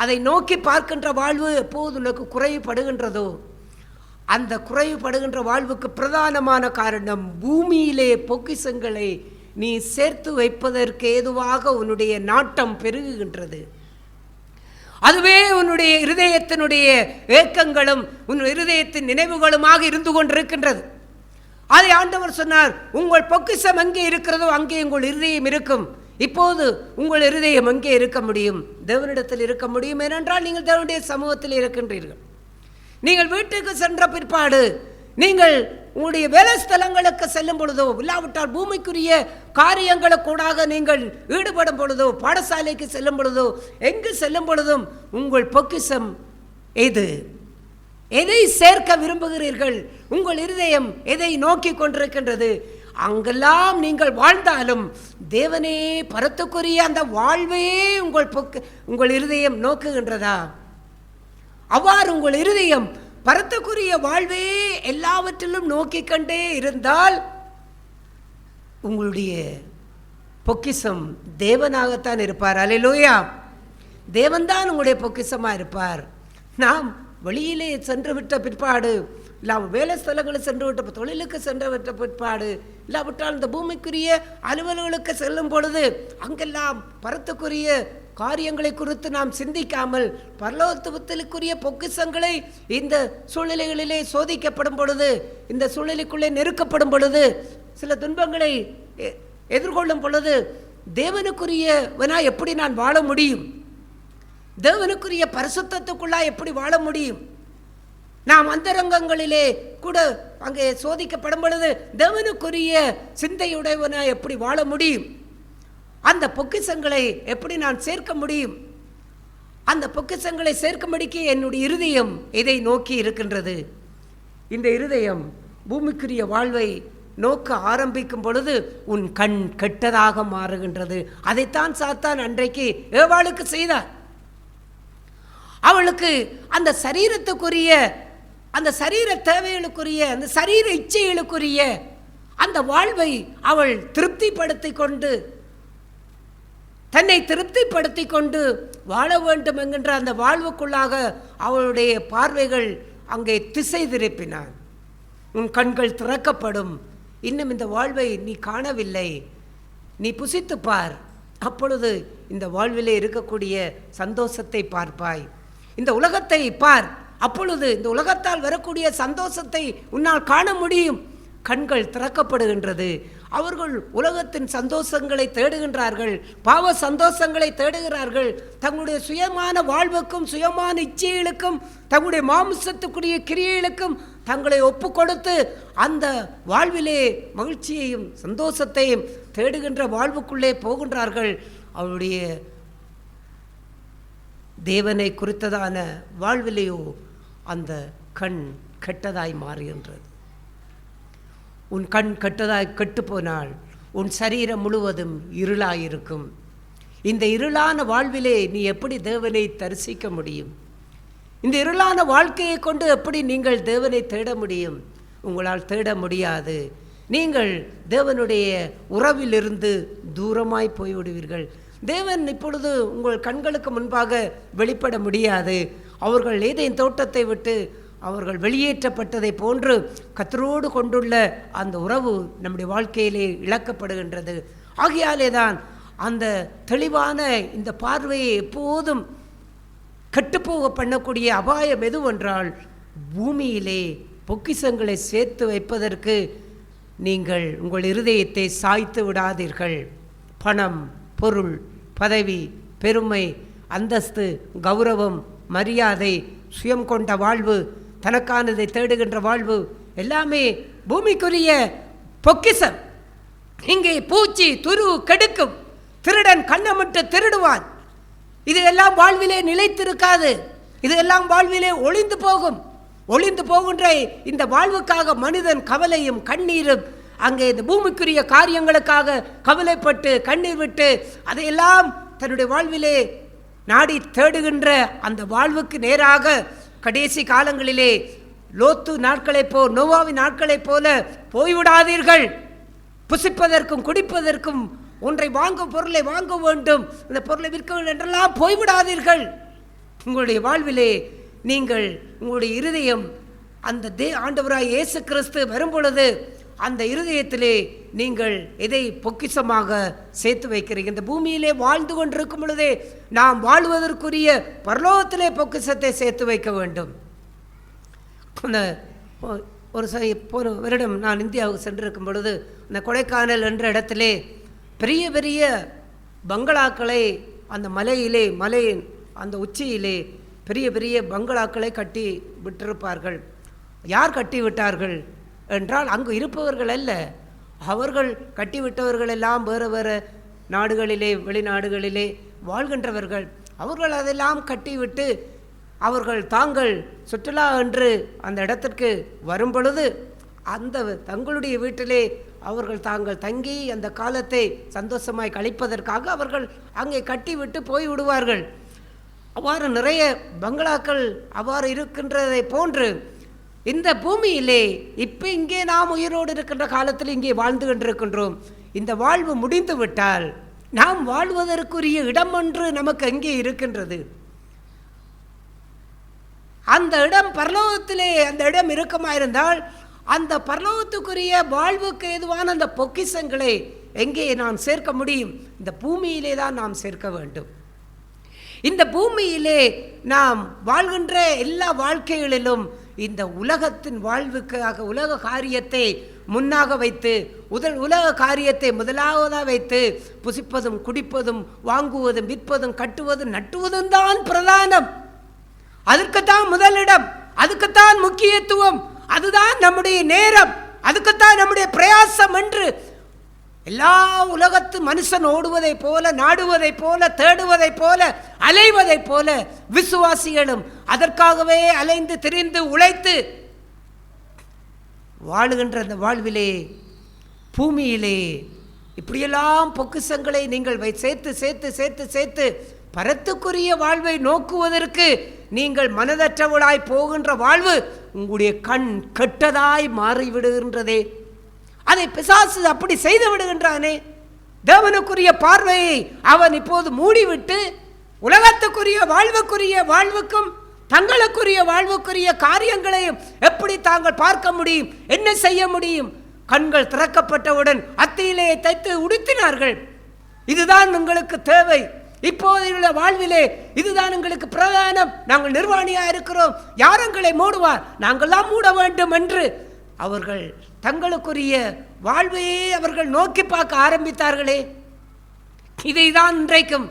அதை நோக்கி பார்க்கின்ற வாழ்வு எப்போது உனக்கு குறைவுபடுகின்றதோ, அந்த குறைவுபடுகின்ற வாழ்வுக்கு பிரதானமான காரணம் பூமியிலே பொக்கிஷங்களை நீ சேர்த்து வைப்பதற்கு ஏதுவாக உன்னுடைய நாட்டம் பெருகுகின்றது. அதுவே உன்னுடைய இருதயத்தினுடைய ஏக்கங்களும் உன் இருதயத்தின் நினைவுகளுமாக இருந்து கொண்டிருக்கின்றது. அதை ஆண்டவர் சொன்னார், உங்கள் பொக்கிஷம் எங்கே இருக்கிறதோ அங்கே உங்கள் இருதயம் இருக்கும். இப்போது உங்கள் இருதயம் எங்கே இருக்க முடியும்? தேவனிடத்தில் இருக்க முடியும். ஏனென்றால் நீங்கள் தேவனுடைய சமூகத்தில் இருக்கின்றீர்கள். நீங்கள் வீட்டுக்கு சென்ற பிற்பாடு, நீங்கள் உங்களுடைய வேலை ஸ்தலங்களுக்கு செல்லும் பொழுதோ, இல்லாவிட்டால் பூமிக்குரிய காரியங்களுக்கூடாக நீங்கள் ஈடுபடும் பொழுதோ, பாடசாலைக்கு செல்லும் பொழுதோ, எங்கு செல்லும் பொழுதும் உங்கள் பொக்கிஷம் எது? எதை சேர்க்க விரும்புகிறீர்கள்? உங்கள் இருதயம் எதை நோக்கி கொண்டிருக்கின்றது? அங்கெல்லாம் நீங்கள் வாழ்ந்தாலும் தேவனே பரத்துக்குரிய அந்த வாழ்வே உங்கள் இருதயம் நோக்குகின்றதா? அவ்வாறு உங்கள் இருதயம் பரத்துக்குரிய வாழ்வே எல்லாவற்றிலும் நோக்கி கண்டே இருந்தால் உங்களுடைய பொக்கிஷம் தேவனாகத்தான் இருப்பார். அல்லேலூயா! தேவன்தான் உங்களுடைய பொக்கிஷமாக இருப்பார். நாம் வெளியிலே சென்று விட்ட பிற்பாடு, இல்லை அவன் வேலை ஸ்தலங்களுக்கு சென்று விட்ட தொழிலுக்கு சென்று விட்ட பிற்பாடு, இல்லாவிட்டால் இந்த பூமிக்குரிய அலுவல்களுக்கு செல்லும் பொழுது அங்கெல்லாம் பரத்துக்குரிய காரியங்களை குறித்து நாம் சிந்திக்காமல் பரலோகத்துவத்திற்குரிய பொக்கிஷங்களை இந்த சூழ்நிலைகளிலே சோதிக்கப்படும் பொழுது, இந்த சூழ்நிலைக்குள்ளே நெருக்கப்படும் பொழுது, சில துன்பங்களை எதிர்கொள்ளும் பொழுது தேவனுக்குரியவனா எப்படி நான் வாழ முடியும்? தேவனுக்குரிய பரிசுத்தத்துக்குள்ளா எப்படி வாழ முடியும்? நாம் அந்தரங்கங்களிலே கூட அங்கே சோதிக்கப்படும் பொழுது தேவனுக்குரிய சிந்தையுடையவனா எப்படி வாழ முடியும்? அந்த பொக்கிஷங்களை எப்படி நான் சேர்க்க முடியும்? அந்த பொக்கிஷங்களை சேர்க்கும்படிக்கு என்னுடைய இருதயம் இதை நோக்கி இருக்கின்றது. இந்த இருதயம் பூமிக்குரிய வாழ்வை நோக்க ஆரம்பிக்கும் பொழுது உன் கண் கெட்டதாக மாறுகின்றது. அதைத்தான் சாத்தான் அன்றைக்கு ஏவாளுக்கு செய்தார். அவளுக்கு அந்த சரீரத்துக்குரிய, அந்த சரீர தேவைகளுக்குரிய, அந்த சரீர இச்சைகளுக்குரிய அந்த வாழ்வை அவள் திருப்திப்படுத்தி கொண்டு, தன்னை திருப்திப்படுத்தி கொண்டு வாழ வேண்டும் என்கின்ற அந்த வாழ்வுக்குள்ளாக அவளுடைய பார்வைகள் அங்கே திசை திருப்பினான். உன் கண்கள் திறக்கப்படும், இன்னும் இந்த வாழ்வை நீ காணவில்லை, நீ புசித்து பார், அப்பொழுது இந்த வாழ்விலே இருக்கக்கூடிய சந்தோஷத்தை பார்ப்பாய். இந்த உலகத்தை பார், அப்பொழுது இந்த உலகத்தால் வரக்கூடிய சந்தோஷத்தை உன்னால் காண முடியும். கண்கள் திறக்கப்படுகின்றது. அவர்கள் உலகத்தின் சந்தோஷங்களை தேடுகின்றார்கள், பாவ சந்தோஷங்களை தேடுகிறார்கள். தங்களுடைய சுயமான வாழ்வுக்கும் சுயமான இச்சைகளுக்கும் தங்களுடைய மாம்சத்துக்குரிய கிரியைகளுக்கும் தங்களை ஒப்பு கொடுத்து அந்த வாழ்விலே மகிழ்ச்சியையும் சந்தோஷத்தையும் தேடுகின்ற வாழ்வுக்குள்ளே போகின்றார்கள். அவருடைய தேவனை குறித்ததான வாழ்விலேயோ அந்த கண் கெட்டதாய் மாறுகின்றது. உன் கண் கெட்டதாய் கெட்டுப்போனால் உன் சரீரம் முழுவதும் இருளாயிருக்கும். இந்த இருளான வாழ்விலே நீ எப்படி தேவனை தரிசிக்க முடியும்? இந்த இருளான வாழ்க்கையை கொண்டு எப்படி நீங்கள் தேவனை தேட முடியும்? உங்களால் தேட முடியாது. நீங்கள் தேவனுடைய உறவிலிருந்து தூரமாய் போய்விடுவீர்கள். தேவன் இப்பொழுது உங்கள் கண்களுக்கு முன்பாக வெளிப்பட முடியாது. அவர்கள் ஏதேன் தோட்டத்தை விட்டு அவர்கள் வெளியேற்றப்பட்டதை போன்று கர்த்தரோடு கொண்டுள்ள அந்த உறவு நம்முடைய வாழ்க்கையிலே இழக்கப்படுகின்றது. ஆகையாலே தான் அந்த தெளிவான இந்த பார்வையை எப்போதும் கெட்டுப்போக பண்ணக்கூடிய அபாயம் எதுவென்றால், பூமியிலே பொக்கிஷங்களை சேர்த்து வைப்பதற்கு நீங்கள் உங்கள் இருதயத்தை சாய்த்து விடாதீர்கள். பணம், பொருள், பதவி, பெருமை, அந்தஸ்து, கௌரவம், மரியாதை, சுயம் கொண்ட வாழ்வு, தனக்கானதை தேடுகின்ற வாழ்வு எல்லாமே பூமிக்குரிய பொக்கிஷம். இங்கே பூச்சி துரு கெடுக்கும், திருடன் கண்ணமிட்டு திருடுவான். இது எல்லாம் வாழ்விலே நிலைத்திருக்காது. இது எல்லாம் வாழ்விலே ஒளிந்து போகும். ஒளிந்து போகின்ற இந்த வாழ்வுக்காக மனிதன் கவலையும் கண்ணீரும் அங்கே இந்த பூமிக்குரிய காரியங்களுக்காக கவலைப்பட்டு கண்ணீர் விட்டு அதையெல்லாம் தன்னுடைய வாழ்விலே நாடி தேடுகின்ற அந்த வாழ்வுக்கு நேராக கடைசி காலங்களிலே லோத்து நாட்களைப் போல், நோவாவின் நாட்களைப் போல போய்விடாதீர்கள். புசிப்பதற்கும் குடிப்பதற்கும் ஒன்றை வாங்கும் பொருளை வாங்க வேண்டும், இந்த பொருளை விற்க வேண்டும் என்றெல்லாம் போய்விடாதீர்கள். உங்களுடைய வாழ்விலே நீங்கள் உங்களுடைய இருதயம் அந்த ஆண்டவராய் இயேசு கிறிஸ்து வரும்பொழுது அந்த இருதயத்திலே நீங்கள் எதை பொக்கிஷமாக சேர்த்து வைக்கிறீங்க? இந்த பூமியிலே வாழ்ந்து கொண்டிருக்கும் பொழுதே நாம் வாழ்வதற்குரிய பரலோகத்திலே பொக்கிஷத்தை சேர்த்து வைக்க வேண்டும். அந்த ஒரு வருடம் நான் இந்தியாவுக்கு சென்றிருக்கும் பொழுது அந்த கொடைக்கானல் என்ற இடத்திலே பெரிய பெரிய பங்களாக்களை அந்த மலையின் அந்த உச்சியிலே பெரிய பெரிய பங்களாக்களை கட்டி விட்டிருப்பார்கள். யார் கட்டி விட்டார்கள் என்றால் அங்கு இருப்பவர்கள் அல்ல, அவர்கள் கட்டிவிட்டவர்கள் எல்லாம் வேறு வேறு நாடுகளிலே வெளிநாடுகளிலே வாழ்கின்றவர்கள். அவர்கள் அதெல்லாம் கட்டிவிட்டு அவர்கள் தாங்கள் சுற்றுலா என்று அந்த இடத்திற்கு வரும் பொழுது அந்த தங்களுடைய வீட்டிலே அவர்கள் தாங்கள் தங்கி அந்த காலத்தை சந்தோஷமாய் கழிப்பதற்காக அவர்கள் அங்கே கட்டிவிட்டு போய் விடுவார்கள். அவ்வாறு நிறைய பங்களாக்கள் அவ்வாறு இருக்கின்றதை போன்று இந்த பூமியிலே இப்போ இங்கே நாம் உயிரோடு இருக்கின்ற காலத்தில் இங்கே வாழ்ந்து கொண்டிருக்கின்றோம். இந்த வாழ்வு முடிந்து விட்டால் நாம் வாழ்வதற்குரிய இடம் ஒன்று நமக்கு அங்கே இருக்கின்றது. அந்த இடம் பரலோகத்திலே அந்த இடம் இருக்குமாயிருந்தால் அந்த பரலோகத்துக்குரிய வாழ்வுக்கு ஏதுவான அந்த பொக்கிஷங்களை எங்கே நான் சேர்க்க முடியும்? இந்த பூமியிலே தான் நாம் சேர்க்க வேண்டும். இந்த பூமியிலே நாம் வாழ்கின்ற எல்லா வாழ்க்கைகளிலும் இந்த உலகத்தின் வாழ்வுக்காக உலக காரியத்தை முன்னாக வைத்து உலக காரியத்தை முதலாவதாக வைத்து புசிப்பதும் குடிப்பதும் வாங்குவதும் விற்பதும் கட்டுவதும் நட்டுவதும் தான் பிரதானம். அதுக்குத்தான் முதலிடம், அதுக்குத்தான் முக்கியத்துவம், அதுதான் நம்முடைய நேரம், அதுக்குத்தான் நம்முடைய பிரயாசம் என்று எல்லா உலகத்து மனுஷன் ஓடுவதை போல, நாடுவதை போல, தேடுவதை போல, அலைவதை போல விசுவாசிகளும் அதற்காகவே அலைந்து திரிந்து உழைத்து வாழுகின்ற அந்த வாழ்விலே பூமியிலே இப்படியெல்லாம் பொக்கிஷங்களை நீங்கள் சேர்த்து சேர்த்து சேர்த்து சேர்த்து பரத்துக்குரிய வாழ்வை நோக்குவதற்கு நீங்கள் மனதற்றவளாய் போகின்ற வாழ்வு உங்களுடைய கண் கெட்டதாய் மாறிவிடுகின்றதே. அதை பிசாசு அப்படி செய்து விடுகின்றானே. தேவனுக்குரிய பார்வையை அவன் இப்போது மூடிவிட்டு உலகத்துக்குரிய வாழ்வுக்கும் தங்களுக்குரிய வாழ்வுக்குரிய காரியங்களையும் எப்படி தாங்கள் பார்க்க முடியும், என்ன செய்ய முடியும்? கண்கள் திறக்கப்பட்டவுடன் அத்தியிலே தைத்து உடுத்தினார்கள். இதுதான் உங்களுக்கு தேவை, இப்போதைய வாழ்விலே இதுதான் எங்களுக்கு பிரதானம், நாங்கள் நிர்வாணியாக இருக்கிறோம், யாரங்களை மூடுவார், நாங்கள் தான் மூட வேண்டும் என்று அவர்கள் தங்களுக்குரிய வாழ்வையே அவர்கள் நோக்கி பார்க்க ஆரம்பித்தார்களே. இதைதான் இன்றைக்கும்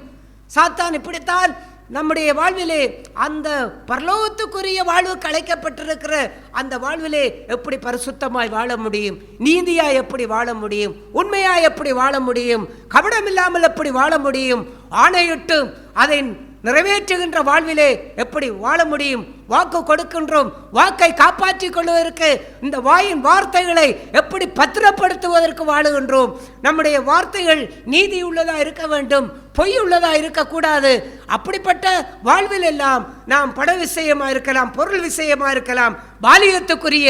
சாத்தான் இப்படித்தான் நம்முடைய வாழ்விலே அந்த பரலோகத்துக்குரிய வாழ்வுக்கு அழைக்கப்பட்டிருக்கிற அந்த வாழ்விலே எப்படி பரிசுத்தமாய் வாழ முடியும், நீதியாய் எப்படி வாழ முடியும், உண்மையாய் எப்படி வாழ முடியும், கபடம் இல்லாமல் எப்படி வாழ முடியும், ஆணையிட்டு அதை நிறைவேற்றுகின்ற வாழ்விலே எப்படி வாழ முடியும், வாக்கு கொடுக்கின்றோம், வாக்கை காப்பாற்றிக் கொள்வதற்கு இந்த வாயின் வார்த்தைகளை எப்படி பத்திரப்படுத்துவதற்கு வாழுகின்றோம். நம்முடைய வார்த்தைகள் நீதி உள்ளதா இருக்க வேண்டும், பொய் உள்ளதா இருக்கக்கூடாது. அப்படிப்பட்ட வாழ்வில் எல்லாம் நாம் பட விஷயமா இருக்கலாம், பொருள் விஷயமா இருக்கலாம், பாலியத்துக்குரிய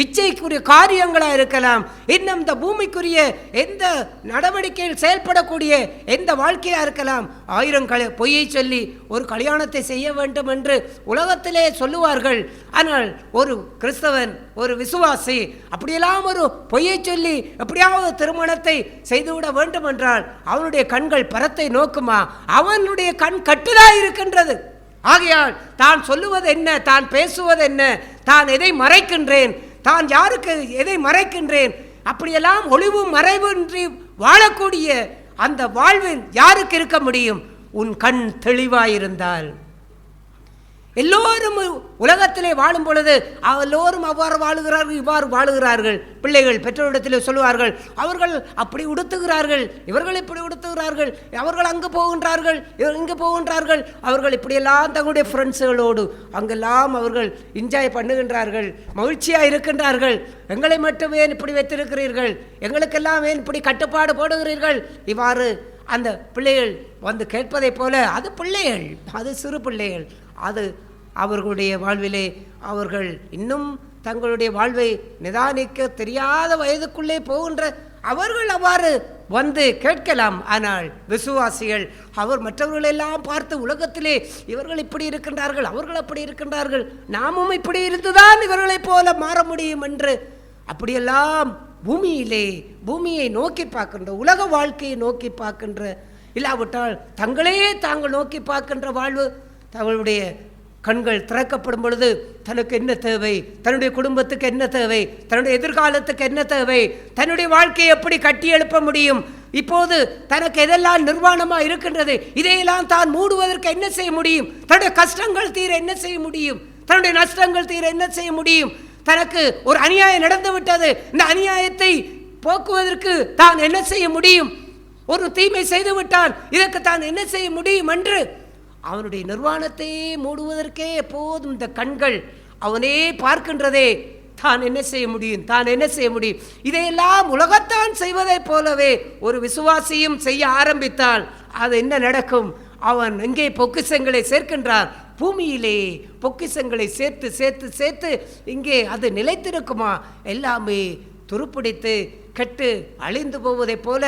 இச்சைக்குரிய காரியங்களாக இருக்கலாம், இன்னும் இந்த பூமிக்குரிய எந்த நடவடிக்கையில் செயல்படக்கூடிய எந்த வாழ்க்கையாக இருக்கலாம். 1000 பொய்யை சொல்லி ஒரு கல்யாணத்தை செய்ய வேண்டும் என்று உலகத்திலே சொல்லுவார்கள். ஆனால் ஒரு கிறிஸ்தவன், ஒரு விசுவாசி அப்படியெல்லாம் ஒரு பொய்யை சொல்லி எப்படியாவது திருமணத்தை செய்துவிட வேண்டும் என்றால் அவனுடைய கண்கள் பரத்தை நோக்குமா? அவனுடைய கண் கட்டுதாய் இருக்கின்றது. ஆகையால் தான் சொல்லுவது என்ன, தான் பேசுவது என்ன, தான் எதை மறைக்கின்றேன், தான் யாருக்கு எதை மறைக்கின்றேன், அப்படியெல்லாம் ஒளிவு மறைவின்றி வாழக்கூடிய அந்த வாழ்வில் யாருக்கு இருக்க முடியும்? உன் கண் தெளிவாயிருந்தால். எல்லோரும் உலகத்திலே வாழும் பொழுது எல்லோரும் அவ்வாறு வாழுகிறார்கள், இவ்வாறு வாழுகிறார்கள். பிள்ளைகள் பெற்றோரிடத்தில் சொல்லுவார்கள், அவர்கள் அப்படி உடுத்துகிறார்கள், இவர்கள் இப்படி உடுத்துகிறார்கள், அவர்கள் அங்கு போகின்றார்கள், இங்கு போகின்றார்கள், அவர்கள் இப்படியெல்லாம் தங்களுடைய ஃப்ரெண்ட்ஸுகளோடு அங்கெல்லாம் அவர்கள் என்ஜாய் பண்ணுகின்றார்கள், மகிழ்ச்சியாக இருக்கின்றார்கள். எங்களை மட்டும் ஏன் இப்படி வைத்திருக்கிறீர்கள், எங்களுக்கெல்லாம் ஏன் இப்படி கட்டுப்பாடு போடுகிறீர்கள்? இவ்வாறு அந்த பிள்ளைகள் வந்து கேட்பதை போல, அது பிள்ளைகள், அது சிறு பிள்ளைகள், அது அவர்களுடைய வாழ்விலே அவர்கள் இன்னும் தங்களுடைய வாழ்வை நிதானிக்க தெரியாத வயதுக்குள்ளே போகின்ற அவர்கள் அவ்வாறு வந்து கேட்கலாம். ஆனால் விசுவாசிகள் அவர் மற்றவர்களெல்லாம் பார்த்து உலகத்திலே இவர்கள் இப்படி இருக்கின்றார்கள், அவர்கள் அப்படி இருக்கின்றார்கள், நாமும் இப்படி இருந்துதான் இவர்களைப் போல மாற முடியும் என்று அப்படியெல்லாம் பூமியை நோக்கி பார்க்கின்ற, உலக வாழ்க்கையை நோக்கி பார்க்கின்ற, இல்லாவிட்டால் தங்களே தாங்கள் நோக்கி பார்க்கின்ற வாழ்வு. தங்களுடைய கண்கள் திறக்கப்படும் பொழுது தனக்கு என்ன தேவை, தன்னுடைய குடும்பத்துக்கு என்ன தேவை, தன்னுடைய எதிர்காலத்துக்கு என்ன தேவை, தன்னுடைய வாழ்க்கையை எப்படி கட்டி எழுப்ப முடியும், இப்போது தனக்கு எதெல்லாம் நிர்வாணமாக இருக்கின்றது, இதையெல்லாம் தான் மூடுவதற்கு என்ன செய்ய முடியும், தன்னுடைய கஷ்டங்கள் தீர என்ன செய்ய முடியும், தன்னுடைய நஷ்டங்கள் தீர என்ன செய்ய முடியும், தனக்கு ஒரு அநியாயம் நடந்து விட்டது, இந்த அநியாயத்தை போக்குவதற்கு தான் என்ன செய்ய முடியும், ஒரு தீமை செய்து விட்டால் இதற்கு தான் என்ன செய்ய முடியும் என்று அவனுடைய நிர்வாணத்தை மூடுவதற்கே எப்போதும் இந்த கண்கள் அவனே பார்க்கின்றதே. தான் என்ன செய்ய முடியும், தான் என்ன செய்ய முடியும், இதையெல்லாம் உலகத்தான் செய்வதைப் போலவே ஒரு விசுவாசியும் செய்ய ஆரம்பித்தால் அது என்ன நடக்கும்? அவன் எங்கே பொக்கிஷங்களை சேர்க்கின்றான், பூமியிலே பொக்கிஷங்களை சேர்த்து சேர்த்து சேர்த்து இங்கே அது நிலைத்திருக்குமா? எல்லாமே துருப்பிடித்து கெட்டு அழிந்து போவதைப் போல,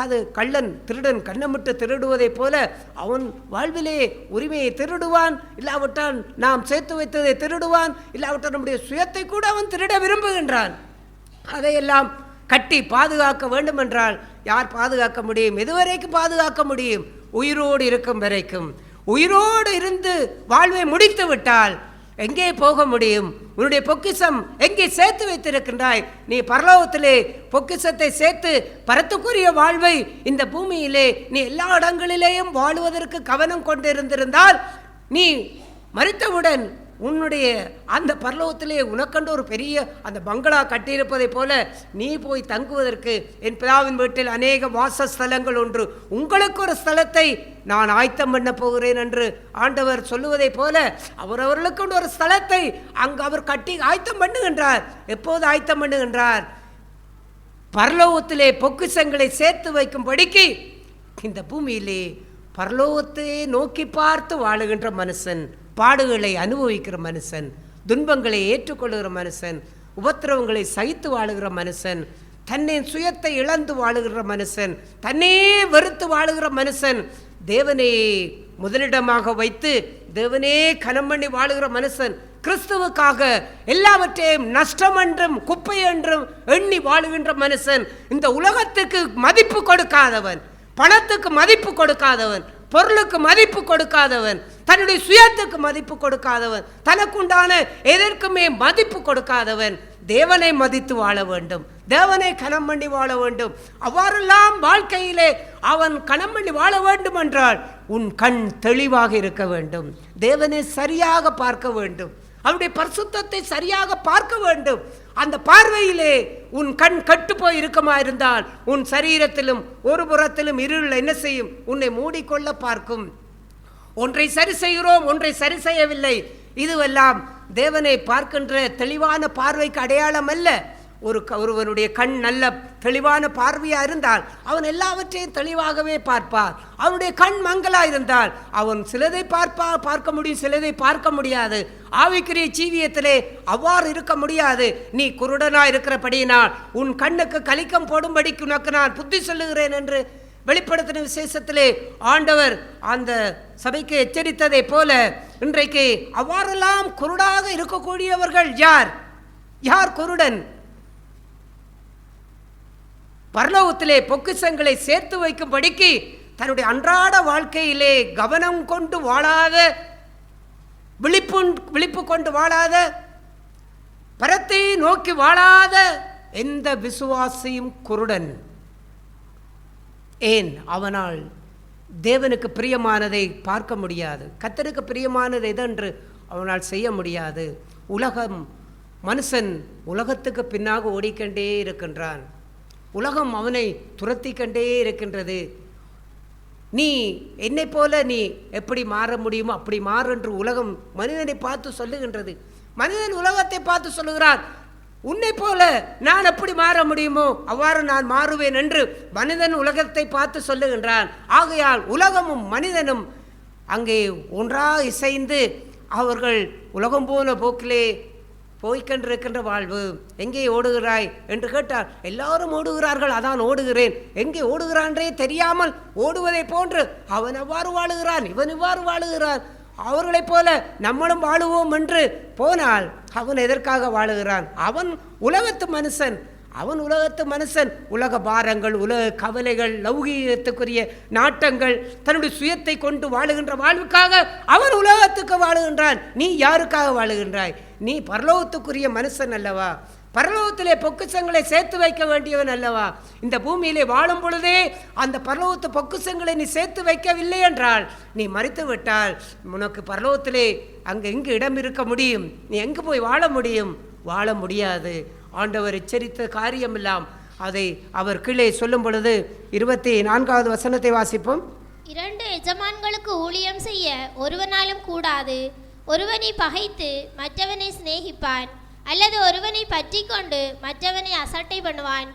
அது கள்ளன் திருடன் கண்ணமிட்டு திருடுவதைப் போல அவன் வாழ்விலே உரிமையை திருடுவான், இல்லாவிட்டால் நாம் சேர்த்து வைத்ததை திருடுவான், இல்லாவிட்டால் நம்முடைய சுயத்தை கூட அவன் திருட விரும்புகின்றான். அதையெல்லாம் கட்டி பாதுகாக்க வேண்டும் என்றால் யார் பாதுகாக்க முடியும்? எதுவரைக்கும் பாதுகாக்க முடியும்? உயிரோடு இருக்கும் வரைக்கும். உயிரோடு இருந்து வாழ்வை முடித்து விட்டால் எங்கே போக முடியும்? உன்னுடைய பொக்கிஷம் எங்கே சேர்த்து வைத்திருக்கின்றாய்? நீ பரலோகத்திலே பொக்கிஷத்தை சேர்த்து பரத்துக்குரிய வாழ்வை இந்த பூமியிலே நீ எல்லா இடங்களிலேயும் வாழுவதற்கு கவனம் கொண்டிருந்திருந்தால், நீ மரித்தவுடன் உன்னுடைய அந்த பரலோகத்திலே உனக்கண்டு ஒரு பெரிய அந்த பங்களா கட்டியிருப்பதை போல நீ போய் தங்குவதற்கு என் பிதாவின் வீட்டில் அநேக வாசஸ்தலங்கள் ஒன்று, உங்களுக்கு ஒரு ஸ்தலத்தை நான் ஆயத்தம் பண்ண போகிறேன் என்று ஆண்டவர் சொல்லுவதை போல அவரவர்களுக்கு ஒரு ஸ்தலத்தை அங்கு அவர் கட்டி ஆயத்தம் பண்ணுகின்றார். எப்போது ஆயத்தம் பண்ணுகின்றார்? பரலோகத்திலே பொக்கிஷங்களை சேர்த்து வைக்கும்படிக்கு இந்த பூமியிலே பரலோகத்தை நோக்கி பார்த்து வாழுகின்ற மனுஷன், பாடுகளை அனுபவிக்கிற மனுஷன், துன்பங்களை ஏற்றுக்கொள்கிற மனுஷன், உபத்திரவங்களை சகித்து வாழுகிற மனுஷன், தன்னை சுயத்தை இழந்து வாழுகிற மனுஷன், தன்னே வெறுத்து வாழுகிற மனுஷன், தேவனே முதலிடமாக வைத்து தேவனே கனம் பண்ணி வாழுகிற மனுஷன், கிறிஸ்துவுக்காக எல்லாவற்றையும் நஷ்டம் என்றும் குப்பை என்றும் எண்ணி வாழுகின்ற மனுஷன், இந்த உலகத்துக்கு மதிப்பு கொடுக்காதவன், பணத்துக்கு மதிப்பு கொடுக்காதவன், பொருளுக்கு மதிப்பு கொடுக்காதவன், தன்னுடைய சுயத்துக்கு மதிப்பு கொடுக்காதவன், தனக்குண்டான எதற்குமே மதிப்பு கொடுக்காதவன், தேவனை மதித்து வாழ வேண்டும், தேவனை கனம் பண்ணி வாழ வேண்டும். அவ்வாறெல்லாம் வாழ்க்கையிலே அவன் கனம் பண்ணி வாழ வேண்டும் என்றால் உன் கண் தெளிவாக இருக்க வேண்டும், தேவனை சரியாக பார்க்க வேண்டும், அவருடைய பரிசுத்தத்தை சரியாக பார்க்க வேண்டும். அந்த பார்வையிலே உன் கண் கட்டு போய் இருக்குமா இருந்தால் உன் சரீரத்திலும் ஒரு புறத்திலும் இருள் என்ன செய்யும்? உன்னை மூடிக்கொள்ள பார்க்கும். ஒன்றை சரி செய்கிறோம், ஒன்றை சரி செய்யவில்லை, இதுவெல்லாம் தேவனை பார்க்கின்ற தெளிவான பார்வைக்கு அடையாளம் அல்ல. ஒருவனுடைய கண் நல்ல தெளிவான பார்வையா இருந்தால் அவன் எல்லாவற்றையும் தெளிவாகவே பார்ப்பார். அவனுடைய கண் மங்களா இருந்தால் அவன் சிலதை பார்க்க முடியும், சிலதை பார்க்க முடியாது. ஆவிக்குரிய ஜீவியத்திலே அவ்வாறு இருக்க முடியாது. நீ குருடனா இருக்கிறபடியினால் உன் கண்ணுக்கு கலிக்கம் போடும்படிக்கு உனக்கு நான் புத்தி சொல்லுகிறேன் என்று வெளிப்படுத்தின விசேஷத்திலே ஆண்டவர் அந்த சபைக்கு எச்சரித்ததை போல இன்றைக்கு அவ்வாறெல்லாம் குருடாக இருக்கக்கூடியவர்கள் யார்? யார் குருடன்? பரலோகத்திலே பொக்கிஷங்களை சேர்த்து வைக்கும்படிக்கு தன்னுடைய அன்றாட வாழ்க்கையிலே கவனம் கொண்டு வாழாத, விழிப்பு கொண்டு வாழாத, பரத்தை நோக்கி வாழாத எந்த விசுவாசியும் குருடன். ஏன்? அவனால் தேவனுக்கு பிரியமானதை பார்க்க முடியாது, கர்த்தருக்கு பிரியமானது எதென்று அவனால் செய்ய முடியாது. மனுஷன் உலகத்துக்கு பின்னாக ஓடிக்கொண்டே இருக்கின்றான், உலகம் அவனை துரத்தி கொண்டே இருக்கின்றது. நீ என்னை போல நீ எப்படி மாற முடியுமோ அப்படி மாறு என்று உலகம் மனிதனை பார்த்து சொல்லுகின்றது. மனிதன் உலகத்தை பார்த்து சொல்லுகிறான், உன்னை போல நான் எப்படி மாற முடியுமோ அவ்வாறு நான் மாறுவேன் என்று மனிதன் உலகத்தை பார்த்து சொல்லுகின்றான். ஆகையால் உலகமும் மனிதனும் அங்கே ஒன்றாக இசைந்து அவர்கள் உலகம் போன போக்கிலே போய்கொண்டிருக்கின்ற வாழ்வு. எங்கே ஓடுகிறாய் என்று கேட்டால் எல்லாரும் ஓடுகிறார்கள், அதான் ஓடுகிறேன். எங்கே ஓடுகிறான்றே தெரியாமல் ஓடுவதை போன்று அவன் அவ்வாறு வாழுகிறான், இவன் இவ்வாறு வாழுகிறான். அவர்களைப் போல நம்மளும் வாழுவோம் என்று போனால் அவன் எதற்காக வாழுகிறான்? அவன் உலகத்து மனுஷன், அவன் உலகத்து மனுஷன். உலக பாரங்கள், உலக கவலைகள், லௌகீகத்துக்குரிய நாட்டங்கள், தன்னுடைய சுயத்தை கொண்டு வாழுகின்ற வாழ்வுக்காக அவன் உலகத்துக்கு வாழுகின்றான். நீ யாருக்காக வாழுகின்றாய்? நீ பரலோகத்துக்குரிய மனுஷன் அல்லவா? பரலோகத்திலே பொக்கிஷங்களை சேர்த்து வைக்க வேண்டியவன் அல்லவா? இந்த பூமியிலே வாழும் பொழுதே அந்த பரலோகத்து பொக்கிஷங்களை நீ சேர்த்து வைக்கவில்லை என்றால் நீ மரித்து விட்டால் உனக்கு பரலோகத்திலே அங்கே எங்கு இடம் இருக்க முடியும்? நீ எங்கு போய் வாழ முடியும்? வாழ முடியாது. ஆண்டவர் எச்சரித்த காரியமெல்லாம் அதை அவர் கீழே சொல்லும் பொழுது 24வது வசனத்தை வாசிப்போம். 2 எஜமான்களுக்கு ஊழியம் செய்ய ஒருவனாலும் கூடாது. ஒருவனை பகைத்து மற்றவனை சிநேகிப்பான், அல்லது ஒருவனை பற்றி கொண்டு மற்றவனை அசட்டை பண்ணுவான்.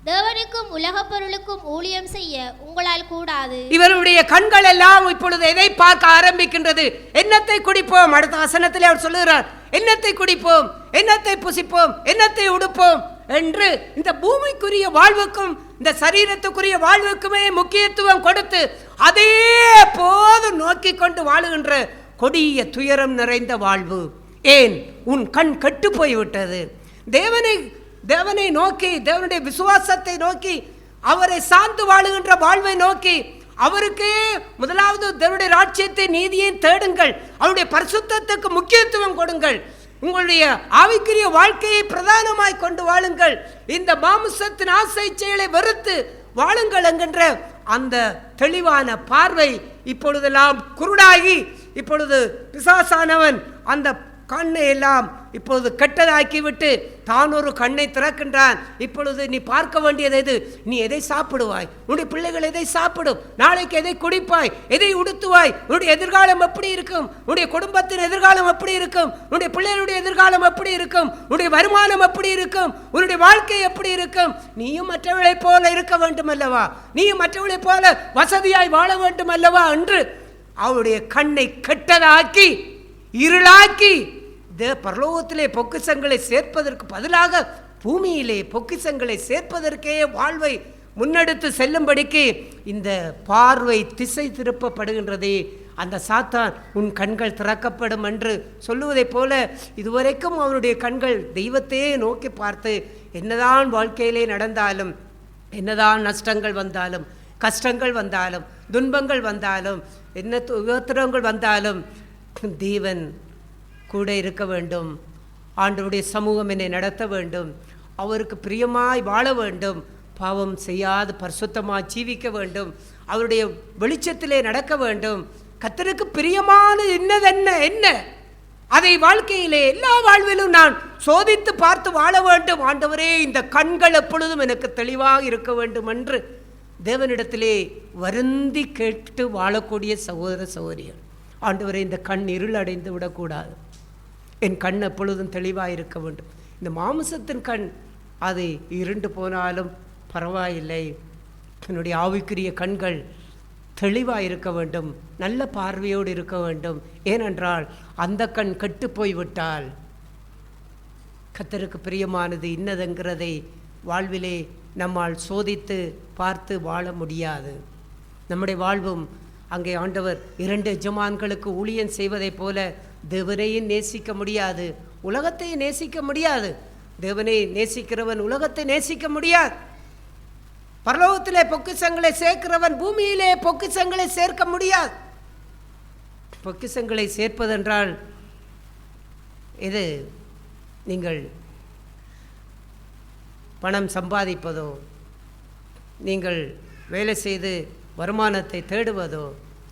தேவனுக்கும் உலகப் பொருளுக்கும் ஊழியம் செய்ய உங்களால் கூடாது. இவருடைய கண்கள் எல்லாம் இப்பொழுது எதை பார்க்க ஆரம்பிக்கின்றது? என்னத்தை குடிப்போம்? அடுத்த வசனத்திலே அவர் சொல்லுகிறார், என்னத்தை குடிப்போம், என்னத்தை புசிப்போம், என்னத்தை உடுப்போம், என்று இந்த பூமிக்குரிய வாழ்வுக்கும் இந்த சரீரத்துக்குரிய வாழ்வுக்குமே முக்கியத்துவம் கொடுத்து அதே போதும் நோக்கி கொண்டு வாழுகின்ற கொடிய துயரம் நிறைந்த வாழ்வு. ஏன்? உன் கண் கெட்டு போய்விட்டது. தேவனை நோக்கி, தேவனுடைய விசுவாசத்தை நோக்கி, அவரை சார்ந்து வாழுகின்ற வாழ்வை நோக்கி, அவருக்கே முதலாவது தேவனுடைய ராஜ்யத்தை நீதியை தேடுங்கள், அவருடைய பரிசுத்தத்துக்கு முக்கியத்துவம் கொடுங்கள், உங்களுடைய ஆவிக்குரிய வாழ்க்கையை பிரதானமாய் கொண்டு வாழுங்கள், இந்த மாமிசத்தின் ஆசை செயலை வெறுத்து வாழுங்கள் என்கின்ற அந்த தெளிவான பார்வை இப்பொழுதெல்லாம் குருடாகி, இப்பொழுது பிசாசானவன் அந்த கண்ணை எல்லாம் இப்பொழுது கெட்டதாக்கிவிட்டு தான் ஒரு கண்ணை திறக்கின்றான். இப்பொழுது நீ பார்க்க வேண்டியது எது? நீ எதை சாப்பிடுவாய்? உன்னுடைய பிள்ளைகள் எதை சாப்பிடும்? நாளைக்கு எதை குடிப்பாய்? எதை உடுத்துவாய்? உன்னுடைய எதிர்காலம் எப்படி இருக்கும்? உன்னுடைய குடும்பத்தின் எதிர்காலம் எப்படி இருக்கும்? உன்னுடைய பிள்ளைகளுடைய எதிர்காலம் எப்படி இருக்கும்? உன்னுடைய வருமானம் எப்படி இருக்கும்? உன்னுடைய வாழ்க்கை எப்படி இருக்கும்? நீயும் மற்றவர்களைப் போல இருக்க வேண்டும் அல்லவா? நீயும் மற்றவர்களைப் போல வசதியாய் வாழ வேண்டும் அல்லவா என்று அவருடைய கண்ணை கெட்டதாக்கி இருளாக்கி பரலோகத்திலே பொக்கிஷங்களை சேர்ப்பதற்கு பதிலாக பூமியிலே பொக்கிஷங்களை சேர்ப்பதற்கே வாழ்வை முன்னெடுத்து செல்லும்படிக்கு இந்த பார்வை திசை திருப்பப்படுகின்றதே. அந்த சாத்தான் உன் கண்கள் திறக்கப்படும் என்று சொல்லுவதைப் போல இதுவரைக்கும் அவனுடைய கண்கள் தெய்வத்தையே நோக்கி பார்த்து, என்னதான் வாழ்க்கையிலே நடந்தாலும், என்னதான் நஷ்டங்கள் வந்தாலும், கஷ்டங்கள் வந்தாலும், துன்பங்கள் வந்தாலும், என்ன உபத்திரவங்கள் வந்தாலும், தேவன் கூட இருக்க வேண்டும், ஆண்டவருடைய சமூகம் என்னை நடத்த வேண்டும், அவருக்கு பிரியமாய் வாழ வேண்டும், பாவம் செய்யாது பரிசுத்தமாய் ஜீவிக்க வேண்டும், அவருடைய வெளிச்சத்திலே நடக்க வேண்டும், கர்த்தருக்கு பிரியமானது என்ன அதை வாழ்க்கையிலே எல்லா வாழ்விலும் நான் சோதித்து பார்த்து வாழ வேண்டும். ஆண்டவரே, இந்த கண்கள் எப்பொழுதும் எனக்கு தெளிவாக இருக்க வேண்டும் என்று தேவனிடத்திலே வருந்தி கேட்டு வாழக்கூடிய சகோதர சகோதரியர், ஆண்டவரே இந்த கண் இருள் அடைந்து விடக்கூடாது, என் கண் எப்பொழுதும் தெளிவாக இருக்க வேண்டும். இந்த மாமிசத்தின் கண் அது இருண்டு போனாலும் பரவாயில்லை, என்னுடைய ஆவிக்குரிய கண்கள் தெளிவாக இருக்க வேண்டும், நல்ல பார்வையோடு இருக்க வேண்டும். ஏனென்றால் அந்த கண் கெட்டு போய்விட்டால் கர்த்தருக்கு பிரியமானது இன்னதென்கிறதை வாழ்விலே நம்மால் சோதித்து பார்த்து வாழ முடியாது. நம்முடைய வாழ்வும் அங்கே ஆண்டவர் 2 எஜமான்களுக்கு ஊழியம் செய்வதைப் போல தேவனையும் நேசிக்க முடியாது, உலகத்தையும் நேசிக்க முடியாது. தேவனை நேசிக்கிறவன் உலகத்தை நேசிக்க முடியாது. பரலோகத்திலே பொக்கிஷங்களை சேர்க்கிறவன் பூமியிலே பொக்கிஷங்களை சேர்க்க முடியாது. பொக்கிஷங்களை சேர்ப்பதென்றால் இது நீங்கள் பணம் சம்பாதிப்பதோ, நீங்கள் வேலை செய்து வருமானத்தை தேடுவதோ,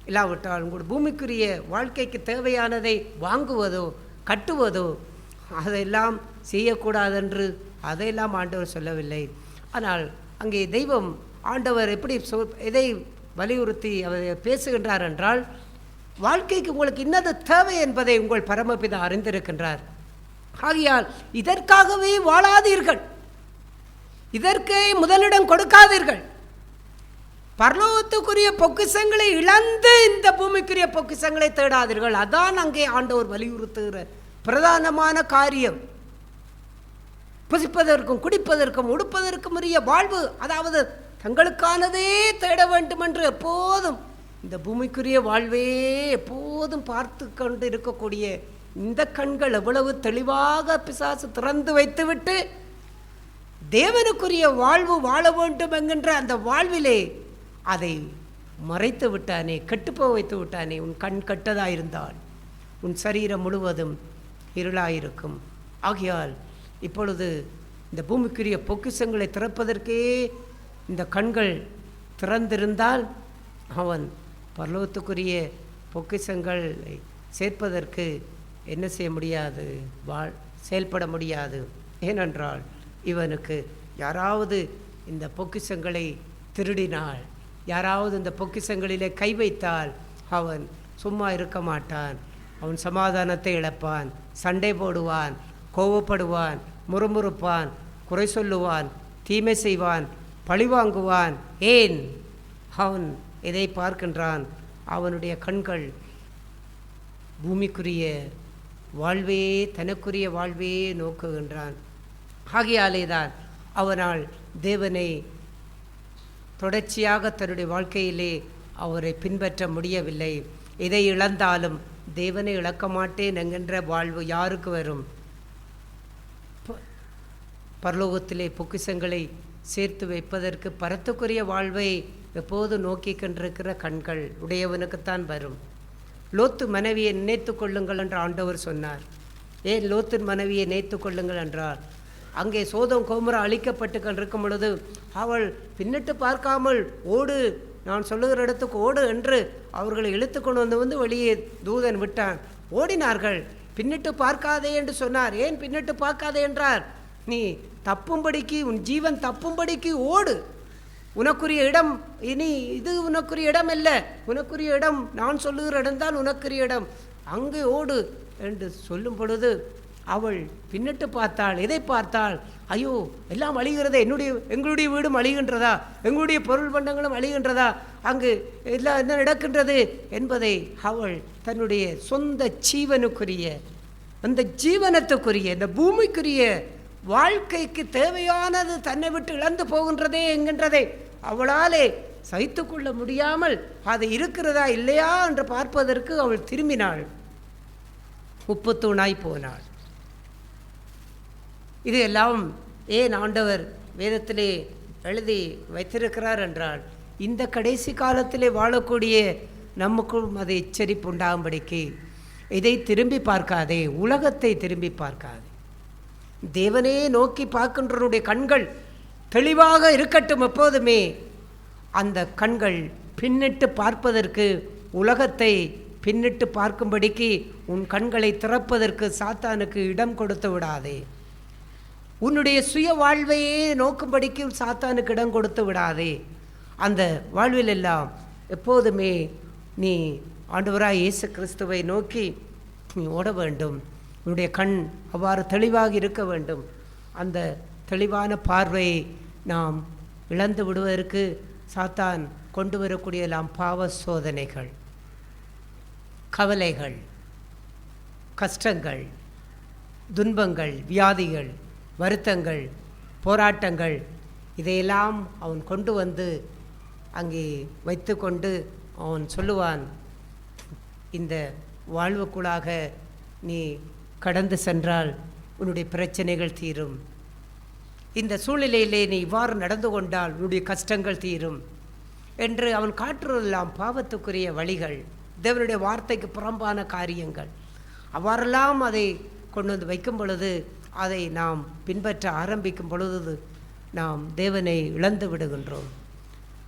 இல்லாவிட்டால் உங்கள் பூமிக்குரிய வாழ்க்கைக்கு தேவையானதை வாங்குவதோ கட்டுவதோ அதெல்லாம் செய்யக்கூடாதென்று அதையெல்லாம் ஆண்டவர் சொல்லவில்லை. ஆனால் அங்கே தெய்வம் ஆண்டவர் எப்படி எதை வலியுறுத்தி அவர் பேசுகின்றார் என்றால், வாழ்க்கைக்கு உங்களுக்கு இன்னது தேவை என்பதை உங்கள் பரமபிதா அறிந்திருக்கின்றார். ஆகையால் இதற்காகவே வாழாதீர்கள், இதற்கே முதலிடம் கொடுக்காதீர்கள். பரலோகத்துக்குரிய பொக்கிஷங்களை இழந்து இந்த பூமிக்குரிய பொக்கிஷங்களை தேடாதீர்கள். அதான் அங்கே ஆண்டவர் வலியுறுத்துகிற பிரதானமான காரியம். புசிப்பதற்கும் குடிப்பதற்கும் உடுப்பதற்கும் உரிய வாழ்வு, அதாவது தங்களுக்கானதே தேட வேண்டும் என்று எப்போதும் இந்த பூமிக்குரிய வாழ்வே எப்போதும் பார்த்து கொண்டு இருக்கக்கூடிய இந்த கண்கள் எவ்வளவு தெளிவாக பிசாசு திறந்து வைத்துவிட்டு தேவனுக்குரிய வாழ்வு வாழ வேண்டும் என்கின்ற அந்த வாழ்விலே அதை மறைத்து விட்டானே, கெட்டுப்போ வைத்து விட்டானே. உன் கண் கெட்டதாயிருந்தால் உன் சரீரம் முழுவதும் இருளாயிருக்கும். ஆகையால் இப்பொழுது இந்த பூமிக்குரிய பொக்கிஷங்களை திறப்பதற்கே இந்த கண்கள் திறந்திருந்தால் அவன் பரலோகத்துக்குரிய பொக்கிஷங்களை சேர்ப்பதற்கு என்ன செய்ய முடியாது, செயல்பட முடியாது. ஏனென்றால் இவனுக்கு யாராவது இந்த பொக்கிஷங்களை திருடினால், யாராவது இந்த பொக்கிஷங்களிலே கை வைத்தால் அவன் சும்மா இருக்க மாட்டான். அவன் சமாதானத்தை இழப்பான், சண்டை போடுவான், கோபப்படுவான், முறுமுறுப்பான், குறை சொல்லுவான், தீமை செய்வான், பழிவாங்குவான். ஏன்? அவன் எதை பார்க்கின்றான்? அவனுடைய கண்கள் பூமிக்குரிய வாழ்வே, தனக்குரிய வாழ்வே நோக்குகின்றான். ஆகையாலே தான் அவனால் தேவனை தொடர்ச்சியாக தன்னுடைய வாழ்க்கையிலே அவரை பின்பற்ற முடியவில்லை. எதை இழந்தாலும் தேவனை இழக்க மாட்டேன் என்கின்ற வாழ்வு யாருக்கு வரும்? பரலோகத்திலே பொக்கிஷங்களை சேர்த்து வைப்பதற்கு பரத்துக்குரிய வாழ்வை எப்போது நோக்கி கொண்டிருக்கிற கண்கள் உடையவனுக்குத்தான் வரும். லோத்து மனைவியை நினைத்து கொள்ளுங்கள் என்று ஆண்டவர் சொன்னார். ஏன் லோத்தின் மனைவியை நினைத்து கொள்ளுங்கள் என்றார்? அங்கே சோதம் கோமுரா அழிக்கப்பட்டு கொண்டிருக்கும் பொழுது அவள் பின்னிட்டு பார்க்காமல் ஓடு, நான் சொல்லுகிற இடத்துக்கு ஓடு என்று அவர்களை இழுத்து கொண்டு வந்து வெளியே தூதன் விட்டான். ஓடினார்கள். பின்னிட்டு பார்க்காதே என்று சொன்னார். ஏன் பின்னிட்டு பார்க்காதே என்றார்? நீ தப்பும்படிக்கு, உன் ஜீவன் தப்பும்படிக்கு ஓடு. உனக்குரிய இடம் இனி இது உனக்குரிய இடம் அல்ல, உனக்குரிய இடம் நான் சொல்லுகிற இடம்தான் உனக்குரிய இடம், அங்கே ஓடு என்று சொல்லும் பொழுது அவள் பின்னிட்டு பார்த்தாள். எதை பார்த்தாள்? ஐயோ, எல்லாம் அழிகிறதே, எங்களுடைய வீடும் அழிகின்றதா, எங்களுடைய பொருள் பண்டங்களும் அழிகின்றதா, அங்கு எல்லாம் என்ன நடக்கின்றது என்பதை அவள் தன்னுடைய சொந்த ஜீவனுக்குரிய, அந்த ஜீவனத்துக்குரிய, இந்த பூமிக்குரிய வாழ்க்கைக்கு தேவையானது தன்னை விட்டு இழந்து போகின்றதே என்கின்றதை அவளாலே சகித்து கொள்ள முடியாமல் அது இருக்கிறதா இல்லையா என்று பார்ப்பதற்கு அவள் திரும்பினாள். உப்புத்தூணாய் போனாள். இது எல்லாம் ஏன் ஆண்டவர் வேதத்திலே எழுதி வைத்திருக்கிறார் என்றால், இந்த கடைசி காலத்திலே வாழக்கூடிய நமக்கும் அது எச்சரிப்பு உண்டாகும்படிக்கு. இதை திரும்பி பார்க்காதே, உலகத்தை திரும்பி பார்க்காதே, தேவனே நோக்கி பார்க்கின்றவருடைய கண்கள் தெளிவாக இருக்கட்டும். எப்போதுமே அந்த கண்கள் பின்னிட்டு பார்ப்பதற்கு, உலகத்தை பின்னிட்டு பார்க்கும்படிக்கு உன் கண்களை திறப்பதற்கு சாத்தானுக்கு இடம் கொடுத்து விடாதே. உன்னுடைய சுய வாழ்வையே நோக்கும்படிக்கு சாத்தானுக்கு இடம் கொடுத்து விடாதே. அந்த வாழ்வில் எல்லாம் எப்போதுமே நீ ஆண்டவராய் இயேசு கிறிஸ்துவை நோக்கி நீ ஓட வேண்டும். உன்னுடைய கண் அவ்வாறு தெளிவாக இருக்க வேண்டும். அந்த தெளிவான பார்வையை நாம் இழந்து விடுவதற்கு சாத்தான் கொண்டு வரக்கூடிய எல்லாம் பாவ சோதனைகள், கவலைகள், கஷ்டங்கள், துன்பங்கள், வியாதிகள், வருத்தங்கள், போராட்டங்கள், இதையெல்லாம் அவன் கொண்டு வந்து அங்கே வைத்து கொண்டு அவன் சொல்லுவான், இந்த வாழ்வுக்குள்ளாக நீ கடந்து சென்றால் உன்னுடைய பிரச்சனைகள் தீரும், இந்த சூழ்நிலையிலே நீ இவ்வாறு நடந்து கொண்டால் உன்னுடைய கஷ்டங்கள் தீரும் என்று அவன் காட்டுவதெல்லாம் பாவத்துக்குரிய வழிகள், தேவனுடைய வார்த்தைக்கு புறம்பான காரியங்கள். அவ்வாறெல்லாம் அதை கொண்டு வந்து வைக்கும் பொழுது, அதை நாம் பின்பற்ற ஆரம்பிக்கும் பொழுது நாம் தேவனை இழந்து விடுகின்றோம்.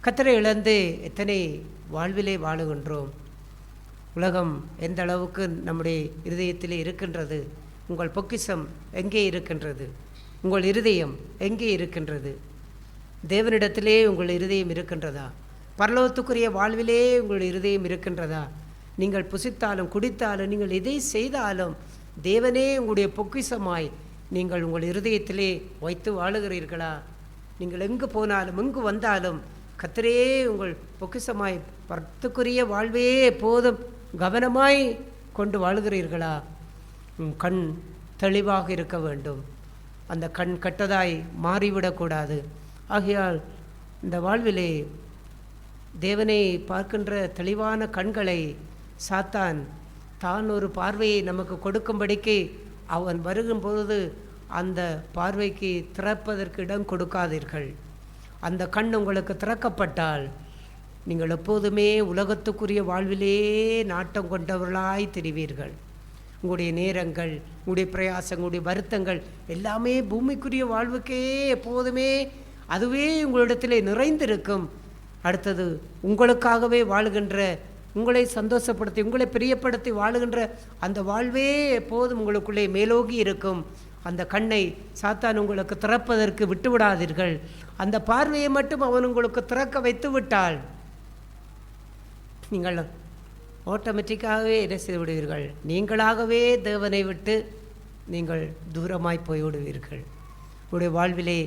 கர்த்தரை இழந்து எத்தனை வாழ்விலே வாழுகின்றோம். உலகம் எந்த அளவுக்கு நம்முடைய இருதயத்திலே இருக்கின்றது? உங்கள் பொக்கிஷம் எங்கே இருக்கின்றது? உங்கள் இருதயம் எங்கே இருக்கின்றது? தேவனிடத்திலே உங்கள் இருதயம் இருக்கின்றதா? பரலோகத்துக்குரிய வாழ்விலே உங்கள் இருதயம் இருக்கின்றதா? நீங்கள் புசித்தாலும் குடித்தாலும் நீங்கள் எதை செய்தாலும் தேவனே உங்களுடைய பொக்கிஷமாய் நீங்கள் உங்கள் இருதயத்திலே வைத்து வாழுகிறீர்களா? நீங்கள் எங்கு போனாலும் எங்கு வந்தாலும் கர்த்தரே உங்கள் பொக்கிஷமாய் பரத்துக்குரிய வாழ்வே எப்போதும் கவனமாய் கொண்டு வாழுகிறீர்களா? கண் தெளிவாக இருக்க வேண்டும். அந்த கண் கட்டதாய் மாறிவிடக்கூடாது. ஆகையால் இந்த வாழ்விலே தேவனை பார்க்கின்ற தெளிவான கண்களை சாத்தான் தான் ஒரு பார்வையை நமக்கு கொடுக்கும்படிக்கு அவன் வருகும்பொழுது அந்த பார்வைக்கு திறப்பதற்கு இடம் கொடுக்காதீர்கள். அந்த கண் உங்களுக்கு திறக்கப்பட்டால் நீங்கள் எப்போதுமே உலகத்துக்குரிய வாழ்விலே நாட்டம் கொண்டவர்களாய் தெரிவீர்கள். உங்களுடைய நேரங்கள், உங்களுடைய பிரயாசம், உங்களுடைய வருத்தங்கள் எல்லாமே பூமிக்குரிய வாழ்வுக்கே எப்போதுமே அதுவே உங்களிடத்திலே நிறைந்திருக்கும். அடுத்தது உங்களுக்காகவே வாழுகின்ற, உங்களை சந்தோஷப்படுத்தி உங்களை பிரியப்படுத்தி வாழுகின்ற அந்த வாழ்வே எப்போதும் உங்களுக்குள்ளே மேலோகி இருக்கும். அந்த கண்ணை சாத்தான் உங்களுக்கு திறப்பதற்கு விட்டுவிடாதீர்கள். அந்த பார்வையை மட்டும் அவன் உங்களுக்கு திறக்க வைத்து விட்டால் நீங்கள் ஆட்டோமேட்டிக்காகவே என்ன செய்து விடுவீர்கள்? நீங்களாகவே தேவனை விட்டு நீங்கள் தூரமாய் போய்விடுவீர்கள். உங்களுடைய வாழ்விலே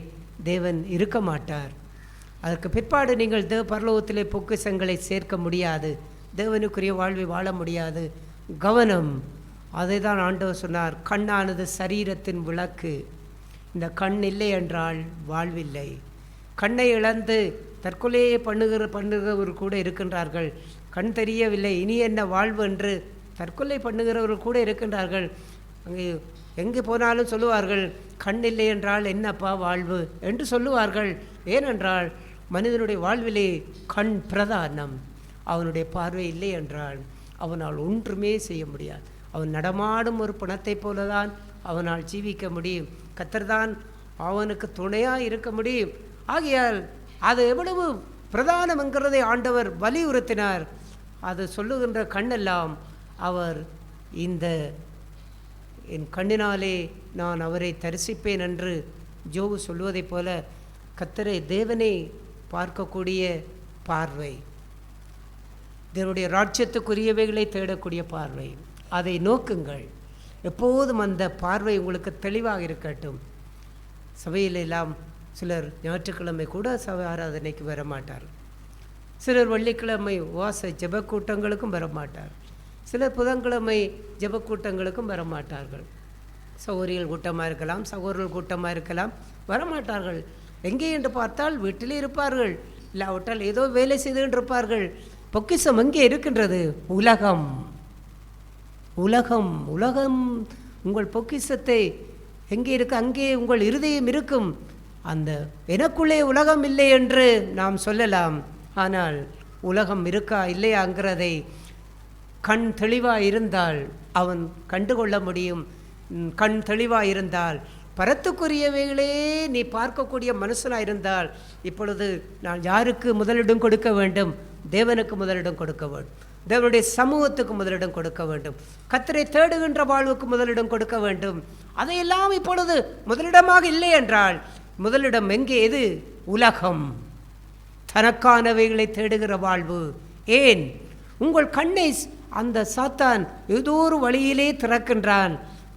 தேவன் இருக்க மாட்டார். அதற்கு பிற்பாடு நீங்கள் பரலோகத்திலே பொக்கிஷங்களை சேர்க்க முடியாது, தேவனுக்குரிய வாழ்வை வாழ முடியாது. கவனம். அதை தான் ஆண்டவர் சொன்னார், கண்ணானது சரீரத்தின் விளக்கு. இந்த கண் இல்லை என்றால் வாழ்வில்லை. கண்ணை இழந்து தற்கொலையை பண்ணுகிறவர் கூட இருக்கின்றார்கள். கண் தெரியவில்லை, இனி என்ன வாழ்வு என்று தற்கொலை பண்ணுகிறவர்கள் கூட இருக்கின்றார்கள். அங்கே எங்கே போனாலும் சொல்லுவார்கள், கண் இல்லை என்றால் என்னப்பா வாழ்வு என்று சொல்லுவார்கள். ஏனென்றால் மனிதனுடைய வாழ்விலே கண் பிரதானம். அவனுடைய பார்வை இல்லை என்றால் அவனால் ஒன்றுமே செய்ய முடியாது. அவன் நடமாடும் ஒரு பிணத்தை போலதான் அவனால் ஜீவிக்க முடியும். கர்த்தர்தான் அவனுக்கு துணையாக இருக்க முடியும். ஆகையால் அது எவ்வளவு பிரதானம் என்கிறதை ஆண்டவர் வலியுறுத்தினார். அது சொல்லுகின்ற கண்ணெல்லாம் அவர் இந்த என் கண்ணினாலே நான் அவரை தரிசிப்பேன் என்று யோபு சொல்வதைப் போல கர்த்தரை தேவனை பார்க்கக்கூடிய பார்வை, தேவனுடைய ராஜ்யத்துக்குரியவைகளை தேடக்கூடிய பார்வை, அதை நோக்குங்கள். எப்போதும் அந்த பார்வை உங்களுக்கு தெளிவாக இருக்கட்டும். சபையில் எல்லாம் சிலர் ஞாயிற்றுக்கிழமை கூட சபை ஆராதனைக்கு வரமாட்டார். சிலர் வெள்ளிக்கிழமை உபவாச ஜெப கூட்டங்களுக்கும் வரமாட்டார். சிலர் புதன்கிழமை ஜெப கூட்டங்களுக்கும் வரமாட்டார்கள். சகோதரிகள் கூட்டமாக இருக்கலாம், சகோதரர்கள் கூட்டமாக இருக்கலாம், வரமாட்டார்கள். எங்கே என்று பார்த்தால் வீட்டிலே இருப்பார்கள், இல்லாவிட்டால் ஏதோ வேலை செய்து இருப்பார்கள். பொக்கிஷம் எங்கே இருக்கின்றது? உலகம். உலகம் உலகம் உங்கள் பொக்கிஷத்தை எங்கே இருக்கு? அங்கே உங்கள் இருதயம் இருக்கும். அந்த எனக்குள்ளே உலகம் இல்லை என்று நாம் சொல்லலாம். ஆனால் உலகம் இருக்கா இல்லையாங்கிறதை கண் தெளிவாக இருந்தால் அவன் கண்டுகொள்ள முடியும். கண் தெளிவாக இருந்தால், பரத்துக்குரியவைகளே நீ பார்க்கக்கூடிய மனுஷனாக இருந்தால், இப்பொழுது நான் யாருக்கு முதலிடம் கொடுக்க வேண்டும்? தேவனுக்கு முதலிடம் கொடுக்க வேண்டும். தேவனுடைய சமூகத்துக்கு முதலிடம் கொடுக்க வேண்டும். கர்த்தரை தேடுகின்ற வாழ்வுக்கு முதலிடம் கொடுக்க வேண்டும். அதையெல்லாம் இப்பொழுது முதலிடமாக இல்லை என்றால் முதலிடம் எங்கே? எது? உலகம், தனக்கானவைகளை தேடுகிற வாழ்வு. ஏன்? உங்கள் கண்ணை அந்த சாத்தான் ஏதோ ஒரு வழியிலே திறக்கின்றான்.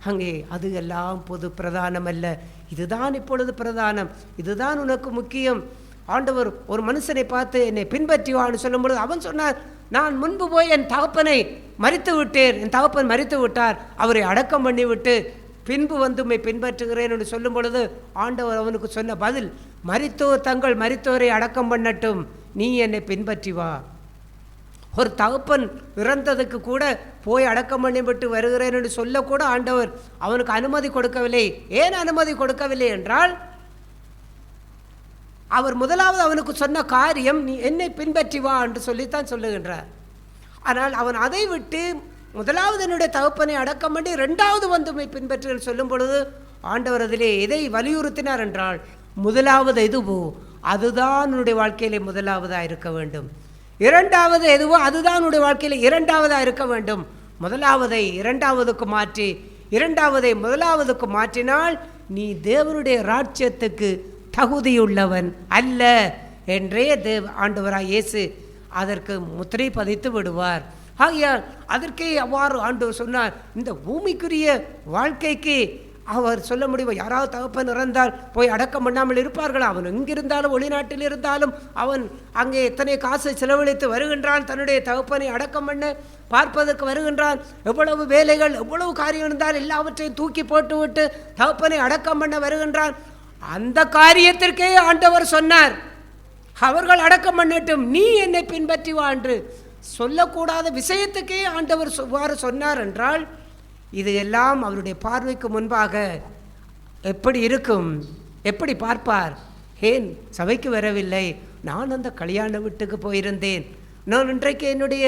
அங்கே அது எல்லாம் பொது பிரதானம் அல்ல. இதுதான் இப்பொழுது பிரதானம், இதுதான் உனக்கு முக்கியம். ஆண்டவர் ஒரு மனுஷனை பார்த்து என்னை பின்பற்றிவான்னு சொல்லும்பொழுது அவன் சொன்னார், நான் முன்பு போய் என் தகப்பனை மரித்து விட்டேன், என் தகப்பன் மரித்து விட்டார், அவரை அடக்கம் பண்ணிவிட்டு பின்பு வந்து உம்மை பின்பற்றுகிறேன் என்று சொல்லும் பொழுது ஆண்டவர் அவனுக்கு சொன்ன பதில், மரித்தோர் தங்கள் மரித்தோரை அடக்கம் பண்ணட்டும், நீ என்னை பின்பற்றி வா. ஒரு தகப்பன் இறந்ததுக்கு கூட போய் அடக்கம் பண்ணிவிட்டு வருகிறேன் என்று சொல்லக்கூட ஆண்டவர் அவனுக்கு அனுமதி கொடுக்கவில்லை. ஏன் அனுமதி கொடுக்கவில்லை என்றால், அவர் முதலாவது அவனுக்கு சொன்ன காரியம் நீ என்னை பின்பற்றி வா என்று சொல்லித்தான் சொல்லுகின்றார். ஆனால் அவன் அதை விட்டு முதலாவது என்னுடைய தகப்பனை அடக்கம் பண்ணி இரண்டாவது வந்து உம்மை பின்பற்றுகள் சொல்லும் பொழுது ஆண்டவர் அதிலே எதை வலியுறுத்தினார் என்றால், முதலாவது எதுவோ அதுதான் உன்னுடைய வாழ்க்கையிலே முதலாவதாக இருக்க வேண்டும். இரண்டாவது எதுவோ அதுதான் உன்னுடைய வாழ்க்கையில் இரண்டாவதாக இருக்க வேண்டும். முதலாவதை இரண்டாவதுக்கு மாற்றி இரண்டாவதை முதலாவதுக்கு மாற்றினால் நீ தேவனுடைய ராஜ்யத்துக்கு தகுதியுள்ளவன் அல்ல என்றே ஆண்டவராய் இயேசு அதற்கு முத்திரை பதித்து விடுவார். ஆகையால் அதற்கே அவ்வாறு ஆண்டவர் சொன்னார். இந்த பூமிக்குரிய வாழ்க்கைக்கு அவர் சொல்ல முடியும், யாராவது தகப்பன் இறந்தால் போய் அடக்கம் பண்ணாமல் இருப்பார்கள். அவன் எங்கிருந்தாலும் வெளிநாட்டில் இருந்தாலும் அவன் அங்கே எத்தனை காசை செலவழித்து வருகின்றான், தன்னுடைய தகப்பனை அடக்கம் பண்ண பார்ப்பதற்கு வருகின்றான். எவ்வளவு வேலைகள் எவ்வளவு காரியம் இருந்தால் எல்லாவற்றையும் தூக்கி போட்டுவிட்டு தகப்பனை அடக்கம் பண்ண வருகின்றான். அந்த காரியத்திற்கே ஆண்டவர் சொன்னார், அவர்கள் அடக்கம் பண்ணட்டும், நீ என்னை பின்பற்றி வா என்று சொல்லக்கூடாத விஷயத்துக்கே ஆண்டவர் இவ்வாறு சொன்னார் என்றால், இது எல்லாம் அவருடைய பார்வைக்கு முன்பாக எப்படி இருக்கும்? எப்படி பார்ப்பார்? ஏன் சபைக்கு வரவில்லை? நான் அந்த கல்யாண வீட்டுக்கு போயிருந்தேன், நான் இன்றைக்கு என்னுடைய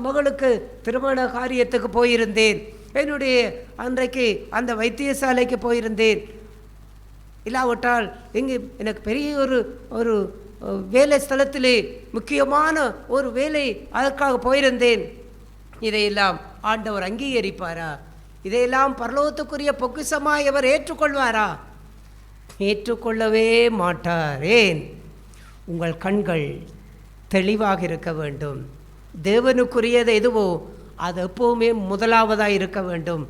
மகளுக்கு திருமண காரியத்துக்கு போயிருந்தேன், என்னுடைய அன்றைக்கு அந்த வைத்தியசாலைக்கு போயிருந்தேன், இல்லாவிட்டால் இங்கே எனக்கு பெரிய ஒரு வேலை ஸ்தலத்திலே முக்கியமான ஒரு வேலை அதற்காக போயிருந்தேன். இதையெல்லாம் ஆண்டவர் அங்கீகரிப்பாரா? இதையெல்லாம் பரலோகத்துக்குரிய பொக்கிஷமாய் அவர் ஏற்றுக்கொள்வாரா? ஏற்றுக்கொள்ளவே மாட்டார். ஏன்? உங்கள் கண்கள் தெளிவாக இருக்க வேண்டும். தேவனுக்குரியது எதுவோ அது எப்போதுமே முதலாவதாக இருக்க வேண்டும்.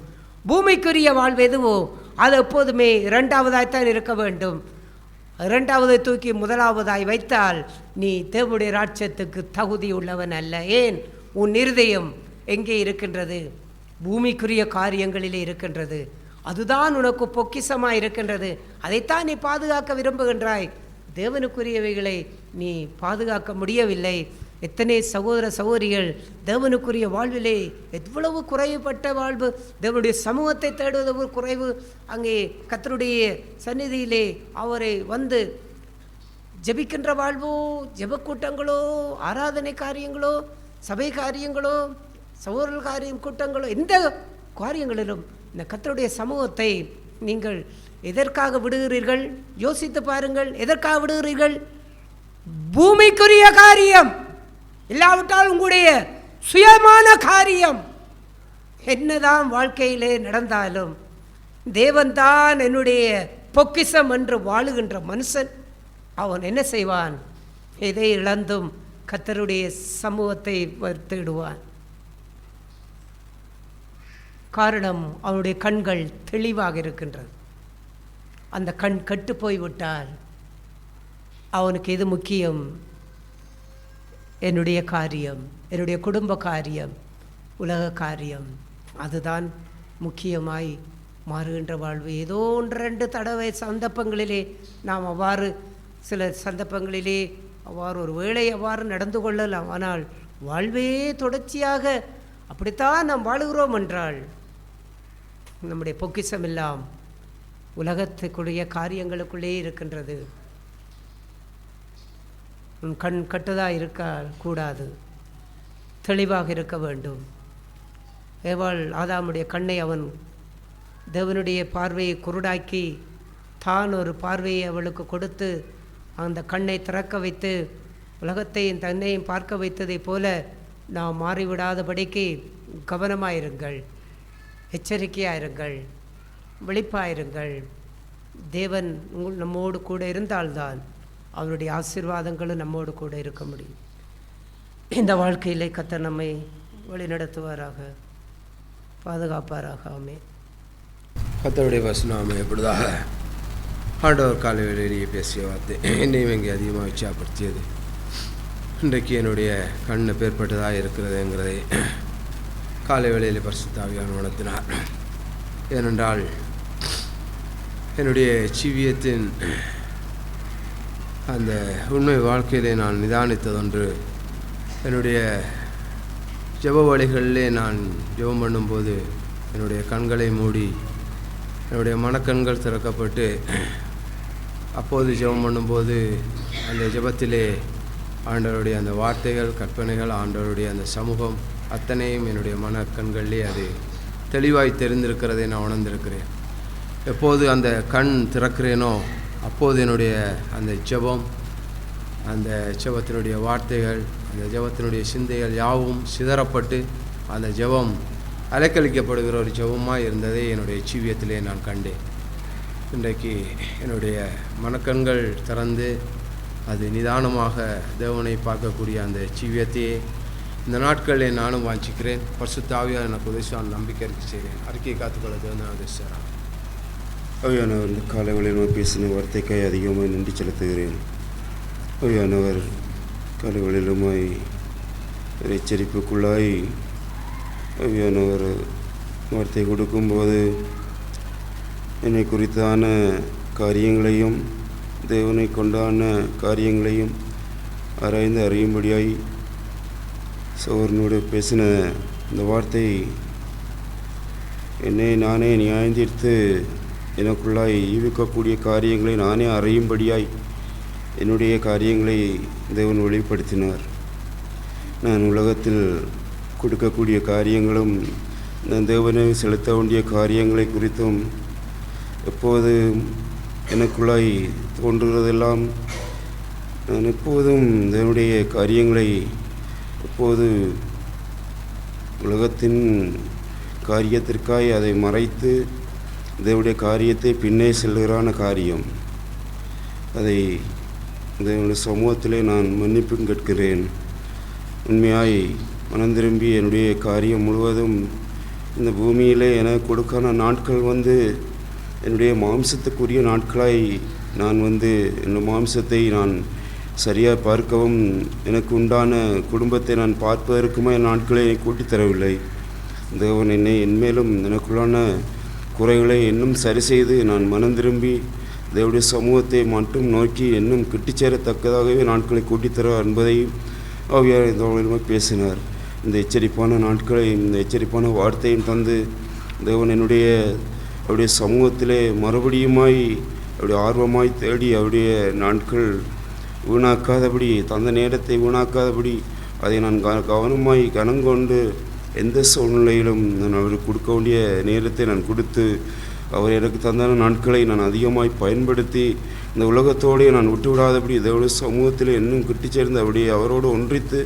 பூமிக்குரிய வாழ்வு எதுவோ அது எப்போதுமே இரண்டாவதாய்த்தான் இருக்க வேண்டும். இரண்டாவதை தூக்கி முதலாவதாய் வைத்தால் நீ தேவனுடைய ராஜ்யத்துக்கு தகுதி உள்ளவன் அல்ல. ஏன்? உன் இருதயம் எங்கே இருக்கின்றது? பூமிக்குரிய காரியங்களிலே இருக்கின்றது. அதுதான் உனக்கு பொக்கிஷமாக இருக்கின்றது. அதைத்தான் நீ பாதுகாக்க விரும்புகின்றாய். தேவனுக்குரியவைகளை நீ பாதுகாக்க முடியவில்லை. எத்தனை சகோதர சகோதரிகள் தேவனுக்குரிய வாழ்விலே எவ்வளவு குறைவுபட்ட வாழ்வு, தேவனுடைய சமூகத்தை தேடுவது ஒரு குறைவு. அங்கே கர்த்தருடைய சந்நிதியிலே அவரை வந்து ஜெபிக்கின்ற வாழ்வோ, ஜெபக்கூட்டங்களோ, ஆராதனை காரியங்களோ, சபை காரியங்களோ, சகோதரர் காரியம் கூட்டங்களோ, எந்த காரியங்களிலும் இந்த கர்த்தருடைய சமூகத்தை நீங்கள் எதற்காக விடுகிறீர்கள்? யோசித்து பாருங்கள். எதற்காக விடுகிறீர்கள்? பூமிக்குரிய காரியம், இல்லாவிட்டால் உங்களுடைய சுயமான காரியம். என்னதான் வாழ்க்கையிலே நடந்தாலும் தேவன்தான் என்னுடைய பொக்கிஷம் என்று வாழுகின்ற மனுஷன் அவன் என்ன செய்வான்? எதை இழந்தும் கர்த்தருடைய சமூகத்தை தேடுவான். காரணம், அவனுடைய கண்கள் தெளிவாக இருக்கின்றது. அந்த கண் கெட்டு போய்விட்டால் அவனுக்கு எது முக்கியம்? என்னுடைய காரியம், என்னுடைய குடும்ப காரியம், உலக காரியம், அதுதான் முக்கியமாய் மாறுகின்ற வாழ்வு. ஏதோ 1-2 தடவை சந்தர்ப்பங்களிலே நாம் அவ்வாறு, சில சந்தர்ப்பங்களிலே அவ்வாறு ஒரு வேளை அவ்வாறு நடந்து கொள்ளலாம். ஆனால் வாழ்வே தொடர்ச்சியாக அப்படித்தான் நாம் வாழுகிறோம் என்றால் நம்முடைய பொக்கிஷம் எல்லாம் உலகத்துக்குரிய காரியங்களுக்குள்ளே இருக்கின்றது. கண் கட்டுதாக இருக்க கூடாது, தெளிவாக இருக்க வேண்டும். ஏவாள் ஆதாமுடைய கண்ணை அவன் தேவனுடைய பார்வையை குருடாக்கி தான் ஒரு பார்வையை அவளுக்கு கொடுத்து அந்த கண்ணை திறக்க வைத்து உலகத்தையும் தன்னையும் பார்க்க வைத்ததைப் போல நாம் மாறிவிடாதபடிக்கு கவனமாயிருங்கள், எச்சரிக்கையாயிருங்கள், விழிப்பாயிருங்கள். தேவன் நம்மோடு கூட இருந்தால்தான் அவருடைய ஆசீர்வாதங்களும் நம்மோடு கூட இருக்க முடியும். இந்த வாழ்க்கையிலே கர்த்தர் நம்மை வழிநடத்துவாராக, பாதுகாப்பாராக. ஆமென். கர்த்தருடைய வசனம் எப்பொழுதாக ஆண்டவர் காலை வேளையிலேயே பேசிய வார்த்தை என்னையும் இங்கே அதிகமாக உற்சாகப்படுத்தியது. இன்றைக்கு என்னுடைய கண் பேர்பட்டதாக இருக்கிறதுங்கிறதை காலை வேளையில் பரிசுத்த ஆவியானவர் உணர்த்தினார். ஏனென்றால் என்னுடைய ஜீவியத்தின் அந்த உண்மை வாழ்க்கையிலே நான் நிதானித்ததொன்று, என்னுடைய ஜெப வழிகளிலே நான் ஜெபம் பண்ணும்போது என்னுடைய கண்களை மூடி என்னுடைய மனக்கண்கள் திறக்கப்பட்டு அப்போது ஜெபம் பண்ணும்போது அந்த ஜெபத்திலே ஆண்டவருடைய அந்த வார்த்தைகள், கற்பனைகள், ஆண்டவருடைய அந்த சமூகம் அத்தனையும் என்னுடைய மனக்கண்களிலே அது தெளிவாய் தெரிந்திருக்கிறதை நான் உணர்ந்திருக்கிறேன். எப்போது அந்த கண் திறக்கிறேனோ அப்போது என்னுடைய அந்த ஜெபம், அந்த ஜெபத்தினுடைய வார்த்தைகள், அந்த ஜெபத்தினுடைய சிந்தைகள் யாவும் சிதறப்பட்டு அந்த ஜெபம் அலைக்கழிக்கப்படுகிற ஒரு ஜெபமாக இருந்ததை என்னுடைய ஜீவியத்திலே நான் கண்டேன். இன்றைக்கு என்னுடைய மனக்கண்கள் திறந்து அது நிதானமாக தேவனை பார்க்கக்கூடிய அந்த ஜீவியத்தையே இந்த நாட்களில் நானும் வாஞ்சிக்கிறேன். பரிசுத்த ஆவியானவர் எனக்கு உதவியான நம்பிக்கை செய்கிறேன். அறிக்கையை காத்துக்கொள்ள தேவனாக சார். ஆவியானவர் இந்த காலைகளில் பேசின வார்த்தைக்காய் அதிகமாக நன்றி செலுத்துகிறேன். ஆவியானவர் காலைகளிலுமாய் எச்சரிப்புக்குள்ளாய் ஆவியானவர் வார்த்தை கொடுக்கும்போது என்னை குறித்தான காரியங்களையும் தேவனை கொண்டான காரியங்களையும் ஆராய்ந்து அறியும்படியாய் சகோதரனோடு பேசின இந்த வார்த்தை என்னை நானே நியாயந்தீர்த்து எனக்குள்ளாய் ஈவிக்கக்கூடிய காரியங்களை நானே அறியும்படியாய் என்னுடைய காரியங்களை தேவன் வெளிப்படுத்தினார். நான் உலகத்தில் கொடுக்கக்கூடிய காரியங்களும் நான் தேவனை செலுத்த வேண்டிய காரியங்களை குறித்தும் எப்போது எனக்குள்ளாய் தோன்றுகிறதெல்லாம் நான் எப்போதும் தேவனுடைய காரியங்களை எப்போது உலகத்தின் காரியத்திற்காய் அதை மறைத்து தேவனுடைய காரியத்தை பின்னே செல்கிறான காரியம், அதை தேவனுடைய சமூகத்திலே நான் மன்னிப்பும் கேட்கிறேன். உண்மையாய் மனம் திரும்பி என்னுடைய காரியம் முழுவதும் இந்த பூமியிலே எனக்கு கொடுக்கான நாட்கள் என்னுடைய மாம்சத்துக்குரிய நாட்களாய் நான் என்னுடைய மாம்சத்தை நான் சரியாக பார்க்கவும் எனக்கு உண்டான குடும்பத்தை நான் பார்ப்பதற்குமே நாட்களை கூட்டித் தரவில்லை. தேவன் என்னை என்மேலும் எனக்குள்ளான குறைகளை இன்னும் சரி செய்து நான் மனம் திரும்பி தேவனுடைய சமூகத்தை மட்டும் நோக்கி இன்னும் கிட்டிச்சேரத்தக்கதாகவே நாட்களை கூட்டித்தருவார் என்பதையும் ஆவியார் இந்த மூலமாக பேசினார். இந்த எச்சரிப்பான நாட்களை, இந்த எச்சரிப்பான வார்த்தையும் தந்து தேவன் அவருடைய சமூகத்திலே மறுபடியுமாய் அவருடைய ஆர்வமாய் தேடி அவருடைய நாட்கள் வீணாக்காதபடி, தந்த நேரத்தை வீணாக்காதபடி அதை நான் கவனமாய் கனங்கொண்டு எந்த சூழ்நிலையிலும் நான் அவருக்கு கொடுக்க வேண்டிய நேரத்தை நான் கொடுத்து அவர் எனக்கு தந்தான நாட்களை நான் அதிகமாய் பயன்படுத்தி இந்த உலகத்தோடு நான் விட்டுவிடாதபடி தேவனுடைய சமூகத்தில் இன்னும் கிட்டி சேர்ந்து அவரோடு ஒன்றித்து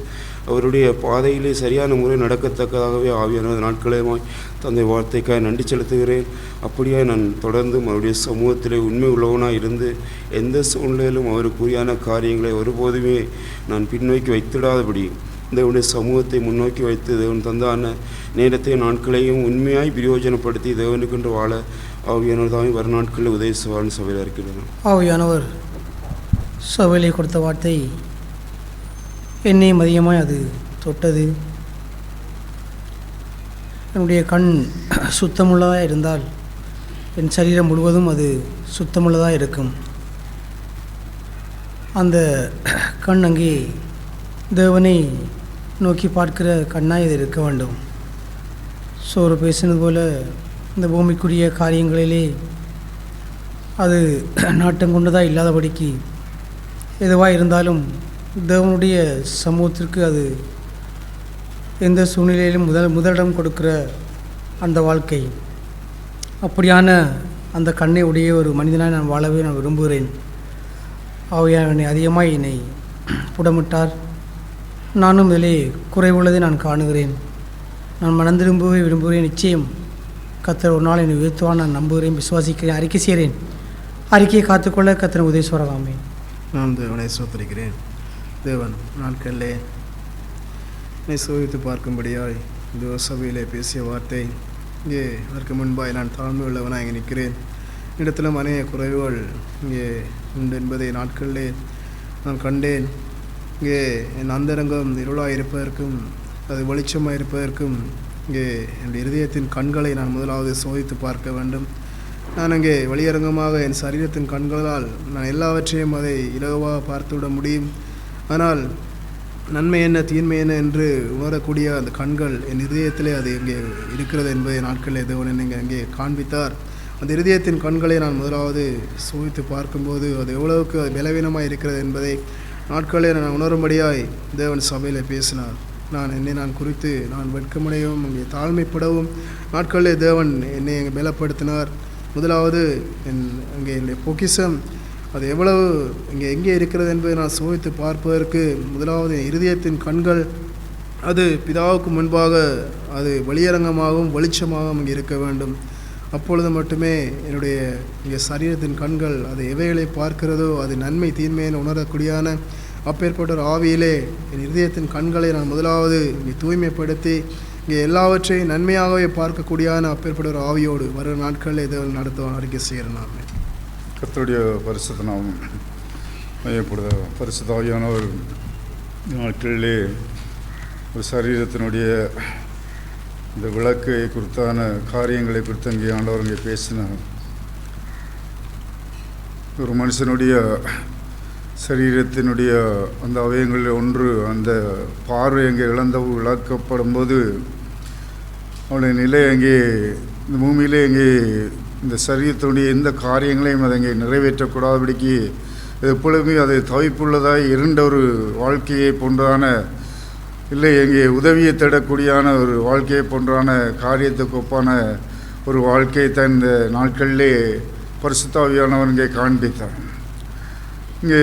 அவருடைய பாதையிலே சரியான முறை நடக்கத்தக்கதாகவே ஆவியான நாட்களேமாய் தந்தை வார்த்தைக்காய் நன்றி செலுத்துகிறேன். அப்படியே நான் தொடர்ந்தும் அவருடைய சமூகத்திலே உண்மை உள்ளவனாக இருந்து எந்த சூழ்நிலையிலும் அவருக்குரியான காரியங்களை ஒருபோதுமே நான் பின்னோக்கி வைத்திடாதபடி தேவனுடைய சமூகத்தை முன்னோக்கி வைத்து தேவன் தந்தான நேரத்தை நாட்களையும் உண்மையாய் பிரயோஜனப்படுத்தி தேவனுக்கென்று வாழ ஆவியானவர் தாமே வருநாட்களில் உதவி செய்வார்னு சபையில் இருக்கிறது. ஆவியானவர் சபையிலே கொடுத்த வார்த்தை என்னையும் அதிகமாய் அது தொட்டது. என்னுடைய கண் சுத்தமுள்ளதாக இருந்தால் என் சரீரம் முழுவதும் அது சுத்தமுள்ளதாக இருக்கும். அந்த கண் அங்கே தேவனை நோக்கி பார்க்கிற கண்ணாய் இது இருக்க வேண்டும். சோறு பேசினது போல் இந்த பூமிக்குரிய காரியங்களிலே அது நாட்டம் கொண்டதாக இல்லாதபடிக்கு எதுவாக இருந்தாலும் தேவனுடைய சமூகத்திற்கு அது எந்த சூழ்நிலையிலும் முதலிடம் கொடுக்கிற அந்த வாழ்க்கை, அப்படியான அந்த கண்ணை உடைய ஒரு மனிதனாக நான் வாழவே நான் விரும்புகிறேன். ஆகையால் என்னை அதிகமாக என்னை புடமிட்டார். நானும் இதிலே குறைவுள்ளதை நான் காணுகிறேன். நான் மனம் திரும்பவே விரும்புகிறேன். நிச்சயம் கர்த்தர் ஒரு நாள் என்னை உயர்த்துவான் நான் நம்புகிறேன், விசுவாசிக்கிறேன், அறிக்கை செய்கிறேன். அறிக்கையை காத்துக்கொள்ள கர்த்தர் உதவி செய்வாராமே. நான் தேவனை சோதரிக்கிறேன். தேவன் நாட்களிலே என்னை சோதித்து பார்க்கும்படியாய் இந்த சபையிலே பேசிய வார்த்தை இங்கே அதற்கு முன்பாய் நான் தாழ்மை உள்ளவனாக இங்கே நிற்கிறேன். இடத்திலும் அநேக குறைவுகள் இங்கே உண்டு என்பதை நாட்களிலே நான் கண்டேன். இங்கே என் அந்தரங்கம் இருளாக இருப்பதற்கும் அது வெளிச்சமாக இருப்பதற்கும் இங்கே என்னுடைய இருதயத்தின் கண்களை நான் முதலாவது சோதித்து பார்க்க வேண்டும். நான் அங்கே வெளியரங்கமாக என் சரீரத்தின் கண்களால் நான் எல்லாவற்றையும் அதை இலகுவாக பார்த்துவிட முடியும். ஆனால் நன்மை என்ன தீன்மை என்ன என்று உணரக்கூடிய அந்த கண்கள் என் இருதயத்திலே அது இங்கே இருக்கிறது என்பதை நாட்களில் தேவன் என்னை அங்கே காண்பித்தார். அந்த இருதயத்தின் கண்களை நான் முதலாவது சோதித்து பார்க்கும்போது அது எவ்வளவுக்கு அது பலவீனமாக இருக்கிறது என்பதை நாட்களில் நான் உணரும்படியாய் தேவன் சபையில் பேசினார். என்னை நான் குறித்து நான் வெட்கமடையவும் அங்கே தாழ்மைப்படவும் நாட்களிலே தேவன் என்னை அங்கே பலப்படுத்தினார். முதலாவது அங்கே என்னுடைய பொக்கிஷம் அது எவ்வளவு எங்கே இருக்கிறது என்பதை நான் சோதித்து பார்ப்பதற்கு முதலாவது என் இருதயத்தின் கண்கள் அது பிதாவுக்கு முன்பாக அது வெளியரங்கமாகவும் வெளிச்சமாகவும் இங்கே இருக்க வேண்டும். அப்பொழுது மட்டுமே என்னுடைய இங்கே சரீரத்தின் கண்கள் அது எவைகளை பார்க்கிறதோ அது நன்மை தீன்மையை உணரக்கூடியான அப்பேற்பட்ட ஒரு ஆவியிலே என் இருதயத்தின் கண்களை நான் முதலாவது இங்கே தூய்மைப்படுத்தி இங்கே எல்லாவற்றையும் நன்மையாகவே பார்க்கக்கூடியான அப்பேற்பட்ட ஒரு ஆவியோடு வர நாட்களில் இதை நடத்துவான் அறிக்கை செய்கிறேன். நான் கர்த்தருடைய பரிசுத்த நாமம் மையப்படுத பரிசுத்த ஆவியானவர் நாட்களிலே ஒரு சரீரத்தினுடைய இந்த விளக்கை குறித்தான காரியங்களை குறித்து அங்கே ஆண்டவர் இங்கே பேசினார். ஒரு மனுஷனுடைய சரீரத்தினுடைய அந்த அவயங்களில் ஒன்று அந்த பார்வை அங்கே இழக்கப்படும் போது அவனுடைய நிலை அங்கே இந்த பூமியிலே அங்கே இந்த சரீரத்தினுடைய எந்த காரியங்களையும் அதை அங்கே நிறைவேற்றக்கூடாதபடிக்கு எப்பொழுதுமே அது தவிப்புள்ளதாய் இருண்ட ஒரு வாழ்க்கையை போன்றதான இல்லை எங்கே உதவியை தேடக்கூடியான ஒரு வாழ்க்கையை போன்றான காரியத்துக்கு ஒப்பான ஒரு வாழ்க்கையை தான் இந்த நாட்களிலே பரிசுத்த ஆவியானவர் இங்கே காண்பித்தார். இங்கே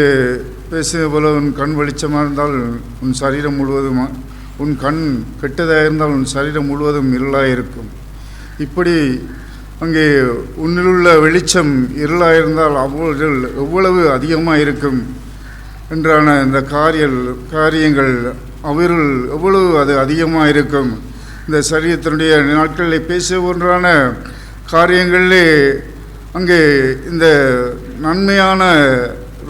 பேசிய போல உன் கண் வெளிச்சமாக இருந்தால் உன் சரீரம் முழுவதும், உன் கண் கெட்டதாக இருந்தால் உன் சரீரம் முழுவதும் இருளாக இருக்கும். இப்படி அங்கே உன்னிலுள்ள வெளிச்சம் இருளாக இருந்தால் எவ்வளவு அதிகமாக இருக்கும் என்றான இந்த காரியங்கள் அவர்கள் எவ்வளவு அது அதிகமாக இருக்கும். இந்த சரீரத்தினுடைய நாட்களில் பேச ஒன்றான காரியங்களிலே அங்கே இந்த நன்மையான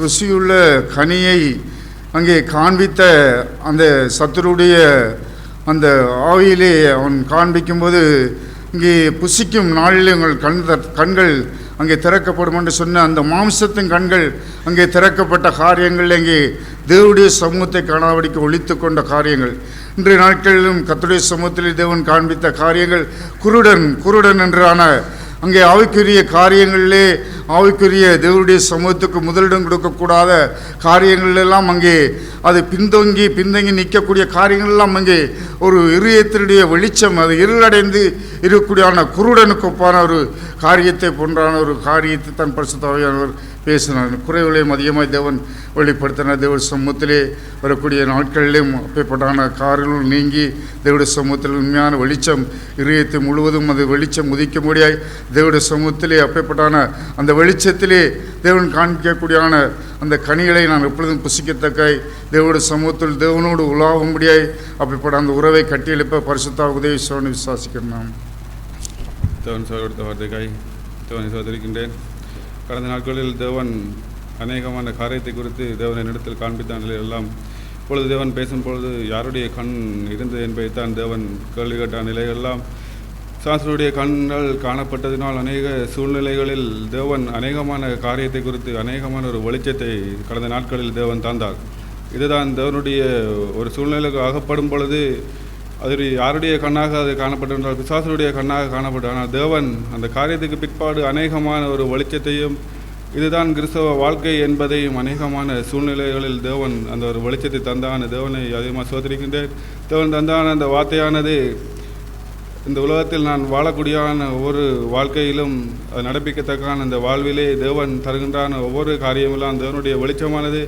ருசியுள்ள கனியை அங்கே காண்பித்த அந்த சத்துருடைய அந்த ஆவியிலே அவன் காண்பிக்கும்போது இங்கே புசிக்கும் நாளில் உங்கள் கண்கள் அங்கே திறக்கப்படும் என்று சொன்ன அந்த மாம்சத்தின் கண்கள் அங்கே திறக்கப்பட்ட காரியங்கள் அங்கே தேவனுடைய சமூகத்தை காணாதபடிக்கு ஒழித்து கொண்ட காரியங்கள். இன்றைய நாட்களிலும் கர்த்தருடைய சமூகத்தில் தேவன் காண்பித்த காரியங்கள் குருடன் என்றான அங்கே ஆவிக்குரிய காரியங்களிலே ஆவிக்குரிய தேவனுடைய சமூகத்துக்கு முதலிடம் கொடுக்கக்கூடாத காரியங்களெல்லாம் அங்கே அது பின்தங்கி நிற்கக்கூடிய காரியங்கள் எல்லாம் அங்கே ஒரு இருதயத்தினுடைய வெளிச்சம் அது இருளடைந்து இருக்கக்கூடியான குருடனுக்கு ஒப்பான ஒரு காரியத்தை போன்றான ஒரு காரியத்தை தன் பரிசுத்த ஆவியானவர் பேசினார். குறைவுகளையும் அதிகமாக தேவன் வெளிப்படுத்தினார். தேவ சமூகத்திலே வரக்கூடிய நாட்களிலும் அப்பேற்பட்டான காரியங்கள் நீங்கி தேவடைய சமூகத்தில் உண்மையான வெளிச்சம் இருதயத்தை முழுவதும் அது வெளிச்சம் உதிக்க முடியாய் தேவடைய சமூகத்திலே அப்பேற்பட்டான அந்த வெளிச்சத்திலே தேவன் காண்பிக்கக்கூடியான அந்த கனிகளை நான் எப்பொழுதும் புசிக்கத்தக்காய் தேவடைய சமூகத்தில் தேவனோடு உலாகும்படியாய் அப்படிப்பட்ட அந்த உறவை கட்டியெழுப்ப பரிசுத்த உதவி சோழனை விசுவாசிக்கிறேன். நான் தேவன் சொல்லித்த வார்த்தைக்காய் தேவனை சோதரிக்கின்றேன். கடந்த நாட்களில் தேவன் அநேகமான காரியத்தை குறித்து தேவன் என்னிடத்தில் காண்பித்த நிலையெல்லாம் இப்பொழுது தேவன் பேசும் பொழுது யாருடைய கண் இருந்தது என்பதைத்தான் தேவன் கேள்வி கேட்ட நிலையெல்லாம் சாஸ்திரனுடைய கண்கள் காணப்பட்டதினால் அநேக சூழ்நிலைகளில் தேவன் அநேகமான காரியத்தை குறித்து அநேகமான ஒரு வெளிச்சத்தை கடந்த நாட்களில் தேவன் தந்தார். இதுதான் தேவனுடைய ஒரு சூழ்நிலைக்கு அகப்படும் பொழுது அது யாருடைய கண்ணாக அது காணப்பட்டிருந்தால் பிசாசுடைய கண்ணாக காணப்பட்டது. ஆனால் தேவன் அந்த காரியத்துக்கு பிற்பாடு அநேகமான ஒரு வெளிச்சத்தையும் இதுதான் கிறிஸ்தவ வாழ்க்கை என்பதையும் அநேகமான சூழ்நிலைகளில் தேவன் அந்த ஒரு வெளிச்சத்தை தந்தான தேவனை அதிகமாக சோதரிக்கின்றேன். தேவன் தந்தான அந்த வார்த்தையானது இந்த உலகத்தில் நான் வாழக்கூடியான ஒவ்வொரு வாழ்க்கையிலும் அது நடப்பிக்கத்தக்கான அந்த வாழ்விலே தேவன் தருகின்றான ஒவ்வொரு காரியமெல்லாம் தேவனுடைய வெளிச்சமானது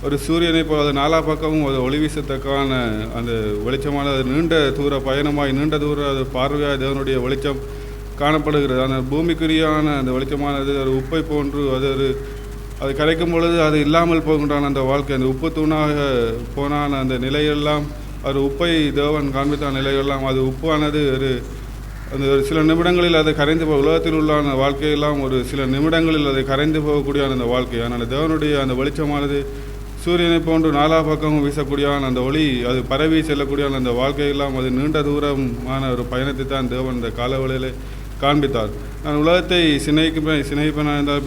ஒரு சூரியனை போல் அது நாலா பக்கமும் அது ஒளி வீசத்தக்கான அந்த வெளிச்சமானது நீண்ட தூர பயணமாய் நீண்ட தூர அது பார்வையாக தேவனுடைய வெளிச்சம் காணப்படுகிறது. அந்த பூமிக்குரியான அந்த வெளிச்சமானது ஒரு உப்பை போன்று அது கரைக்கும் பொழுது அது இல்லாமல் போகின்றான அந்த வாழ்க்கை அந்த உப்பு தூணாக போனான அந்த நிலையெல்லாம் ஒரு உப்பை தேவன் காண்பித்த நிலையெல்லாம் அது உப்பானது அந்த ஒரு சில நிமிடங்களில் அதை கரைந்து உலகத்தில் உள்ள வாழ்க்கையெல்லாம் ஒரு சில நிமிடங்களில் அதை கரைந்து போகக்கூடிய அந்த வாழ்க்கை. அதனால் தேவனுடைய அந்த வெளிச்சமானது சூரியனை போன்று நாலா பக்கமும் வீசக்கூடியான அந்த ஒளி அது பரவி செல்லக்கூடியான அந்த வாழ்க்கையெல்லாம் அது நீண்ட தூரமான ஒரு பயணத்தை தான் தேவன் இந்த காலவெளியிலே காண்பித்தார். நான் உலகத்தை சினைப்பனாக இருந்தால்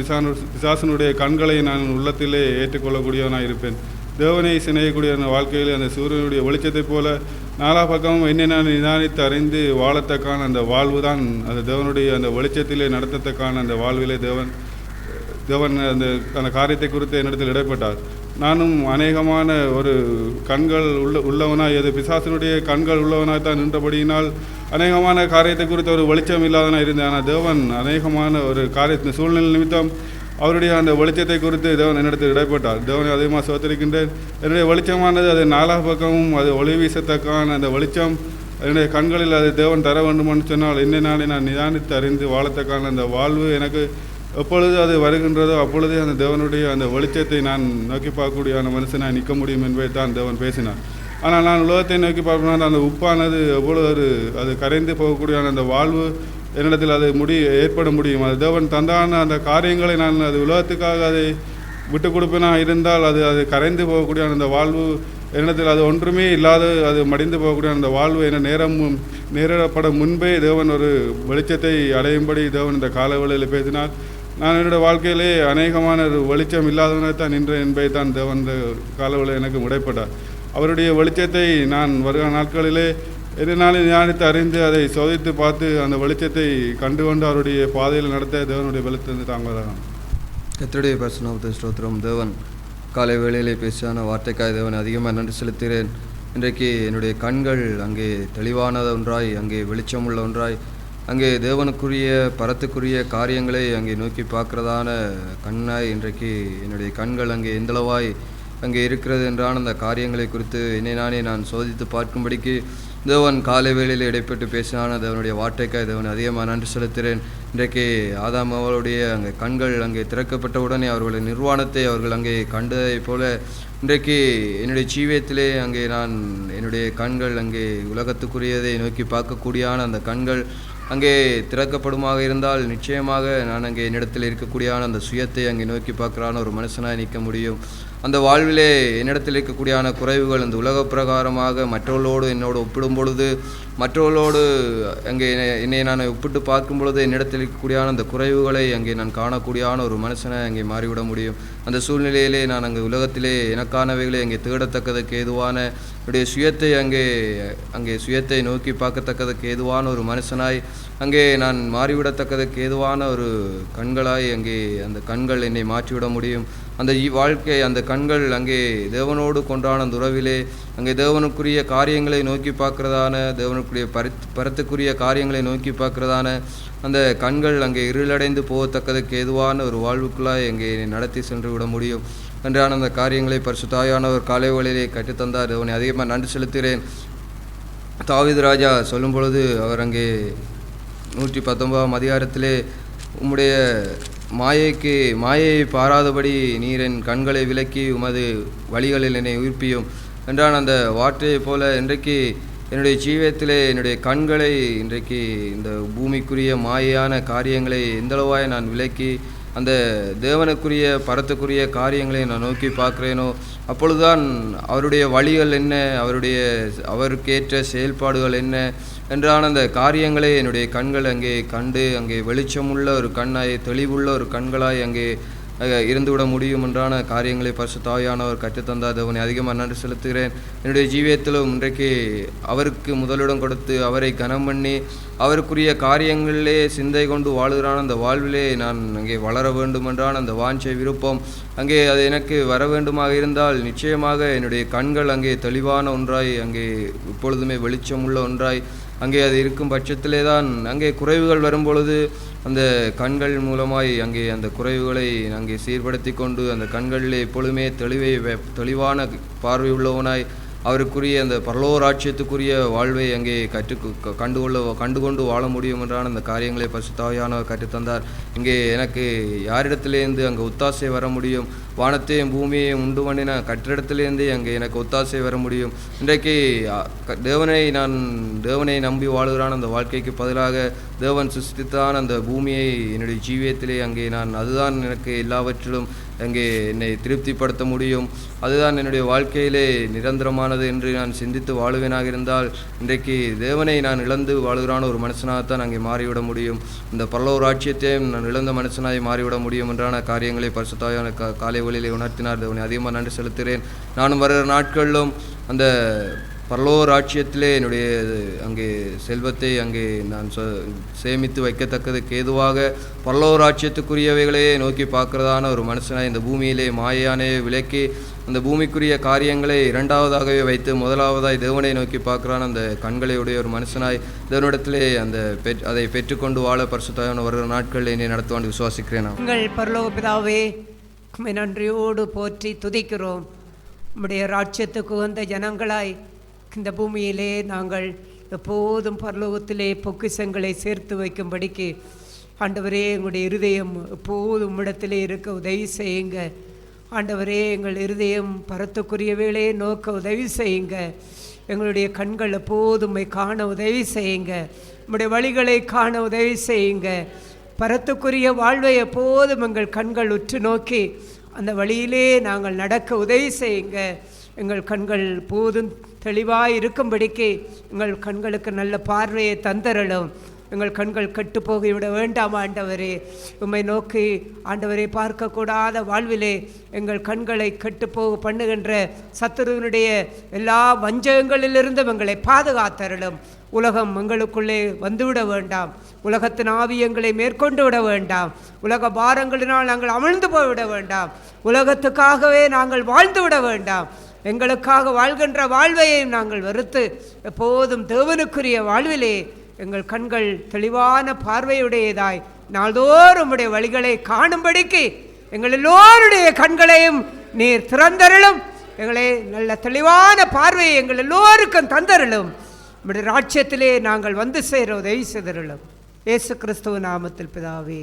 பிசாசனுடைய கண்களை நான் உள்ளத்திலே ஏற்றுக்கொள்ளக்கூடியவனாக இருப்பேன். தேவனை சினையக்கூடிய அந்த வாழ்க்கையில் அந்த சூரியனுடைய வெளிச்சத்தைப் போல நாலா பக்கமும் என்னை நான் நிதானித்து அறிந்து வாழத்தக்கான அந்த வாழ்வு தான் அந்த தேவனுடைய அந்த வெளிச்சத்திலே நடத்தத்தக்கான அந்த வாழ்விலே தேவன் அந்த காரியத்தை குறித்து என்னிடத்தில் இடைப்பட்டார். நானும் அநேகமான ஒரு கண்கள் உள்ளவனாய் அது பிசாசனுடைய கண்கள் உள்ளவனாய் தான் நின்றபடியினால் அநேகமான காரியத்தை குறித்து ஒரு வெளிச்சம் இல்லாதவனாக இருந்தேன். ஆனால் தேவன் அநேகமான ஒரு காரியத்தின் சூழ்நிலை நிமித்தம் அவருடைய அந்த வெளிச்சத்தை குறித்து தேவன் என்னிடத்தில் இடைப்பட்டார். தேவனை அதிகமாக சோதரிக்கின்றேன். என்னுடைய வெளிச்சமானது அது நாலா பக்கமும் அது ஒளி வீசத்தக்கான அந்த வெளிச்சம் என்னுடைய கண்களில் அது தேவன் தர வேண்டுமென்று சொன்னால் என்னை நாளை நான் நிதானித்து அறிந்து வாழத்தக்கான அந்த வாழ்வு எனக்கு எப்பொழுது அது வருகின்றதோ அப்பொழுதே அந்த தேவனுடைய அந்த வெளிச்சத்தை நான் நோக்கி பார்க்கக்கூடிய அந்த மனுஷனாக நிற்க முடியும் என்பதை தான் தேவன் பேசினார். ஆனால் நான் உலகத்தை நோக்கி பார்க்கணும் அந்த உப்பானது எவ்வளவு அது கரைந்து போகக்கூடிய அந்த வாழ்வு என்னிடத்தில் அது ஏற்பட முடியும். அது தேவன் தந்தான அந்த காரியங்களை நான் அது உலகத்துக்காக அதை விட்டு கொடுப்பேனா இருந்தால் அது கரைந்து போகக்கூடிய அந்த வாழ்வு என்னிடத்தில் அது ஒன்றுமே இல்லாத அது மடிந்து போகக்கூடிய அந்த வாழ்வு என்ன நேரிடப்பட முன்பே தேவன் ஒரு வெளிச்சத்தை அடையும்படி தேவன் இந்த காலவெளியில் பேசினார். நான் என்னுடைய வாழ்க்கையிலே அநேகமான ஒரு வெளிச்சம் இல்லாதவனை தான் நின்றேன் என்பதை தான் தேவன் இந்த காலவெளியில் எனக்கு முடைப்பட்டார். அவருடைய வெளிச்சத்தை நான் வருகிற நாட்களிலே எதனாலும் ஞானித்து அறிந்து அதை சோதித்து பார்த்து அந்த வெளிச்சத்தை கண்டுகொண்டு அவருடைய பாதையில் நடத்த தேவனுடைய வெளிச்சத்தை தாங்குவதாக. கர்த்தருடைய பரிசுத்த ஸ்தோத்திரம். தேவன் காலை வேளையிலே பேசியான வார்த்தைக்காய் தேவன் அதிகமாக நன்றி செலுத்துகிறேன். இன்றைக்கு என்னுடைய கண்கள் அங்கே தெளிவானது ஒன்றாய் அங்கே வெளிச்சமுள்ள ஒன்றாய் அங்கே தேவனுக்குரிய பரத்துக்குரிய காரியங்களை அங்கே நோக்கி பார்க்கிறதான கண்ணாய் இன்றைக்கு என்னுடைய கண்கள் அங்கே எந்தளவாய் அங்கே இருக்கிறது என்றான அந்த காரியங்களை குறித்து என்னை நானே நான் சோதித்து பார்க்கும்படிக்கு தேவன் காலை வேளையில் இடைப்பட்டு பேசினான தேவனுடைய வார்த்தைக்காய் தேவன் அதிகமாக நன்றி செலுத்துகிறேன். இன்றைக்கு ஆதாம் அவருடைய அங்கே கண்கள் அங்கே திறக்கப்பட்ட உடனே அவர்களுடைய நிர்வாணத்தை அவர்கள் அங்கே கண்டதைப் போல இன்றைக்கு என்னுடைய ஜீவியத்திலே அங்கே நான் என்னுடைய கண்கள் அங்கே உலகத்துக்குரியதை நோக்கி பார்க்கக்கூடியான அந்த கண்கள் அங்கே திறக்கப்படுமாக இருந்தால் நிச்சயமாக நான் அங்கே என்னிடத்தில் இருக்கக்கூடியான அந்த சுயத்தை அங்கே நோக்கி பார்க்குறான ஒரு மனுஷனாக நிற்க முடியும். அந்த வாழ்விலே என்னிடத்தில் இருக்கக்கூடியான குறைவுகள் அந்த உலக பிரகாரமாக மற்றவர்களோடு என்னோடு ஒப்பிடும் பொழுது மற்றவர்களோடு அங்கே என்னை நான் ஒப்பிட்டு பார்க்கும் பொழுது என்னிடத்தில் இருக்கக்கூடியான அந்த குறைவுகளை அங்கே நான் காணக்கூடியான ஒரு மனுஷனை அங்கே மாறிவிட முடியும். அந்த சூழ்நிலையிலே நான் அங்கே உலகத்திலே எனக்கானவைகளை அங்கே தேடத்தக்கதற்கு ஏதுவான என்னுடைய சுயத்தை அங்கே சுயத்தை நோக்கி பார்க்கத்தக்கதற்கு ஏதுவான ஒரு மனுஷனாய் அங்கே நான் மாறிவிடத்தக்கதற்கு ஏதுவான ஒரு கண்களாய் அங்கே அந்த கண்கள் என்னை மாற்றிவிட முடியும். அந்த வாழ்க்கை அந்த கண்கள் அங்கே தேவனோடு கொண்டான அந்த உறவிலே அங்கே தேவனுக்குரிய காரியங்களை நோக்கி பார்க்கிறதான தேவனுக்குரிய பரத்துக்குரிய காரியங்களை நோக்கி பார்க்கிறதான அந்த கண்கள் அங்கே இருளடைந்து போகத்தக்கதற்கு ஏதுவான ஒரு வாழ்வுக்குள்ளாய் அங்கே நடத்தி சென்று விட முடியும் என்றான அந்த காரியங்களை பரிசுத்தாவியானவர் காலை வேளையிலே கற்றுத்தந்தார். அவனை அதிகமாக நன்றி செலுத்துகிறேன். தாவீது ராஜா சொல்லும் பொழுது அவர் அங்கே 119ஆம் அதிகாரத்திலே உம்முடைய மாயையை பாராதபடி நீர் என் கண்களை விலக்கி உமது வழிகளில் என்னை உயிர்ப்பியும் என்றான் அந்த வார்த்தையைப் போல இன்றைக்கு என்னுடைய ஜீவியத்திலே என்னுடைய கண்களை இன்றைக்கு இந்த பூமிக்குரிய மாயையான காரியங்களை எந்தளவாய் நான் விலக்கி அந்த தேவனுக்குரிய பரத்துக்குரிய காரியங்களை நான் நோக்கி பார்க்குறேனோ அப்பொழுதுதான் அவருடைய வழிகள் என்ன, அவருக்கேற்ற செயல்பாடுகள் என்ன என்றான அந்த காரியங்களை என்னுடைய கண்கள் அங்கே கண்டு அங்கே வெளிச்சமுள்ள ஒரு கண்ணாய் தெளிவுள்ள ஒரு கண்களாய் அங்கே இருந்துவிட முடியும் என்றான காரியங்களை பரிசுத்தாவியானவர் கற்றுத்தந்தார். தேவனை அதிகமாக நன்றி செலுத்துகிறேன். என்னுடைய ஜீவியத்திலும் இன்றைக்கு அவருக்கு முதலிடம் கொடுத்து அவரை கனம் பண்ணி அவருக்குரிய காரியங்களிலே சிந்தை கொண்டு வாழுகிறான அந்த வாழ்விலே நான் அங்கே வளர வேண்டும் என்றான அந்த வாஞ்சை விருப்பம் அங்கே அது எனக்கு வர வேண்டுமாக இருந்தால் நிச்சயமாக என்னுடைய கண்கள் அங்கே தெளிவான ஒன்றாய் அங்கே இப்பொழுதுமே வெளிச்சமுள்ள ஒன்றாய் அங்கே அது இருக்கும் பட்சத்திலே தான் அங்கே குறைவுகள் வரும்பொழுது அந்த கண்கள் மூலமாய் அங்கே அந்த குறைவுகளை அங்கே சீர்படுத்தி கொண்டு அந்த கண்களிலே எப்பொழுதுமே தெளிவான பார்வை உள்ளவனாய் அவருக்குரிய அந்த பரலோராட்சியத்துக்குரிய வாழ்வை அங்கே கண்டுகொண்டு வாழ முடியும் என்றான அந்த காரியங்களை பரிசுத்தாவியானவர் கற்றுத்தந்தார். இங்கே எனக்கு யாரிடத்திலேருந்து அங்கே ஒத்தாசை வர முடியும்? வானத்தையும் பூமியையும் உண்டு பண்ணின கட்டிடத்திலேருந்தே அங்கே எனக்கு ஒத்தாசை வர முடியும். இன்றைக்கு தேவனை நம்பி வாழுகிறான் அந்த வாழ்க்கைக்கு பதிலாக தேவன் சிருஷ்டித்தான் அந்த பூமியை என்னுடைய ஜீவியத்திலே அங்கே அதுதான் எனக்கு எல்லாவற்றிலும் அங்கே என்னை திருப்திப்படுத்த முடியும், அதுதான் என்னுடைய வாழ்க்கையிலே நிரந்தரமானது என்று நான் சிந்தித்து வாழுவேனாக இருந்தால் இன்றைக்கு தேவனை நான் இழந்து வாழுகிறான ஒரு மனுஷனாகத்தான் அங்கே மாறிவிட முடியும். இந்த பரலோராட்சியத்தையும் நான் இழந்த மனுஷனாய் மாறிவிட முடியும் என்றான காரியங்களை பரிசுத்தாவியான காலை வழியிலே உணர்த்தினார். தேவனை அதிகமாக நன்றி செலுத்துகிறேன். நானும் வருகிற நாட்களிலும் அந்த பரலோராட்சியத்திலே என்னுடைய அங்கே செல்வத்தை அங்கே நான் சேமித்து வைக்கத்தக்கதுக்கு ஏதுவாக பரலோராட்சியத்துக்குரியவைகளையே நோக்கி பார்க்கிறதான ஒரு மனுஷனாய் இந்த பூமியிலே மாயானே விலக்கி அந்த பூமிக்குரிய காரியங்களை இரண்டாவதாகவே வைத்து முதலாவதாய் தேவனை நோக்கி பார்க்கிறான் அந்த கண்களையுடைய ஒரு மனுஷனாய் தேவனிடத்திலே அதை பெற்றுக்கொண்டு வாழ பரிசுத்தாவியான வருகிற நாட்கள் என்னை நடத்துவான்னு விசுவாசிக்கிறேன். எங்கள் பரலோக பிதாவே, உம்மை நன்றியோடு போற்றி துதிக்கிறோம். உம்முடைய ராஜ்யத்துக்கு வந்த ஜனங்களாய் இந்த பூமியிலே நாங்கள் எப்போதும் பரலோகத்திலே பொக்கிஷங்களை சேர்த்து வைக்கும்படிக்கு ஆண்டவரே எங்களுடைய இருதயம் எப்போதும் உம்மிடத்திலே இருக்க உதவி செய்யுங்க. ஆண்டவரே எங்கள் இருதயம் பரத்துக்குரிய வேளையை நோக்க உதவி செய்யுங்க. எங்களுடைய கண்கள் எப்போதும் காண உதவி செய்யுங்க. உம்முடைய வழிகளை காண உதவி செய்யுங்க. பரத்துக்குரிய வாழ்வை எப்போதும் எங்கள் கண்கள் உற்று நோக்கி அந்த வழியிலே நாங்கள் நடக்க உதவி செய்யுங்க. எங்கள் கண்கள் போதும் தெளிவாக இருக்கும்படிக்கு எங்கள் கண்களுக்கு நல்ல பார்வையை தந்தரலும். எங்கள் கண்கள் கெட்டு போகிவிட வேண்டாம் ஆண்டவரே. உம்மை நோக்கி ஆண்டவரை பார்க்கக்கூடாத வாழ்விலே எங்கள் கண்களை கெட்டுப்போக பண்ணுகின்ற சத்துருவினுடைய எல்லா வஞ்சகங்களிலிருந்தும் எங்களை பாதுகாத்தரலும். உலகம் எங்களுக்குள்ளே வந்துவிட வேண்டாம். உலகத்தின் ஆவி எங்களை மேற்கொண்டு விட வேண்டாம். உலக பாரங்களினால் நாங்கள் அமிழ்ந்து போய்விட வேண்டாம். உலகத்துக்காகவே நாங்கள் வாழ்ந்து விட வேண்டாம். எங்களுக்காக வாழ்கின்ற வாழ்வையும் நாங்கள் வெறுத்து எப்போதும் தேவனுக்குரிய வாழ்விலே எங்கள் கண்கள் தெளிவான பார்வையுடையதாய் நாள்தோறும் உடைய வழிகளை காணும்படிக்கு எங்கள் எல்லோருடைய கண்களையும் நீர் திறந்தருளும். எங்களை நல்ல தெளிவான பார்வையை எங்கள் எல்லோருக்கும் தந்தருளும். நம்முடைய ராஜ்யத்திலே நாங்கள் வந்து சேர உதவி செய்தருளும். இயேசு கிறிஸ்துவ நாமத்தில் பிதாவே.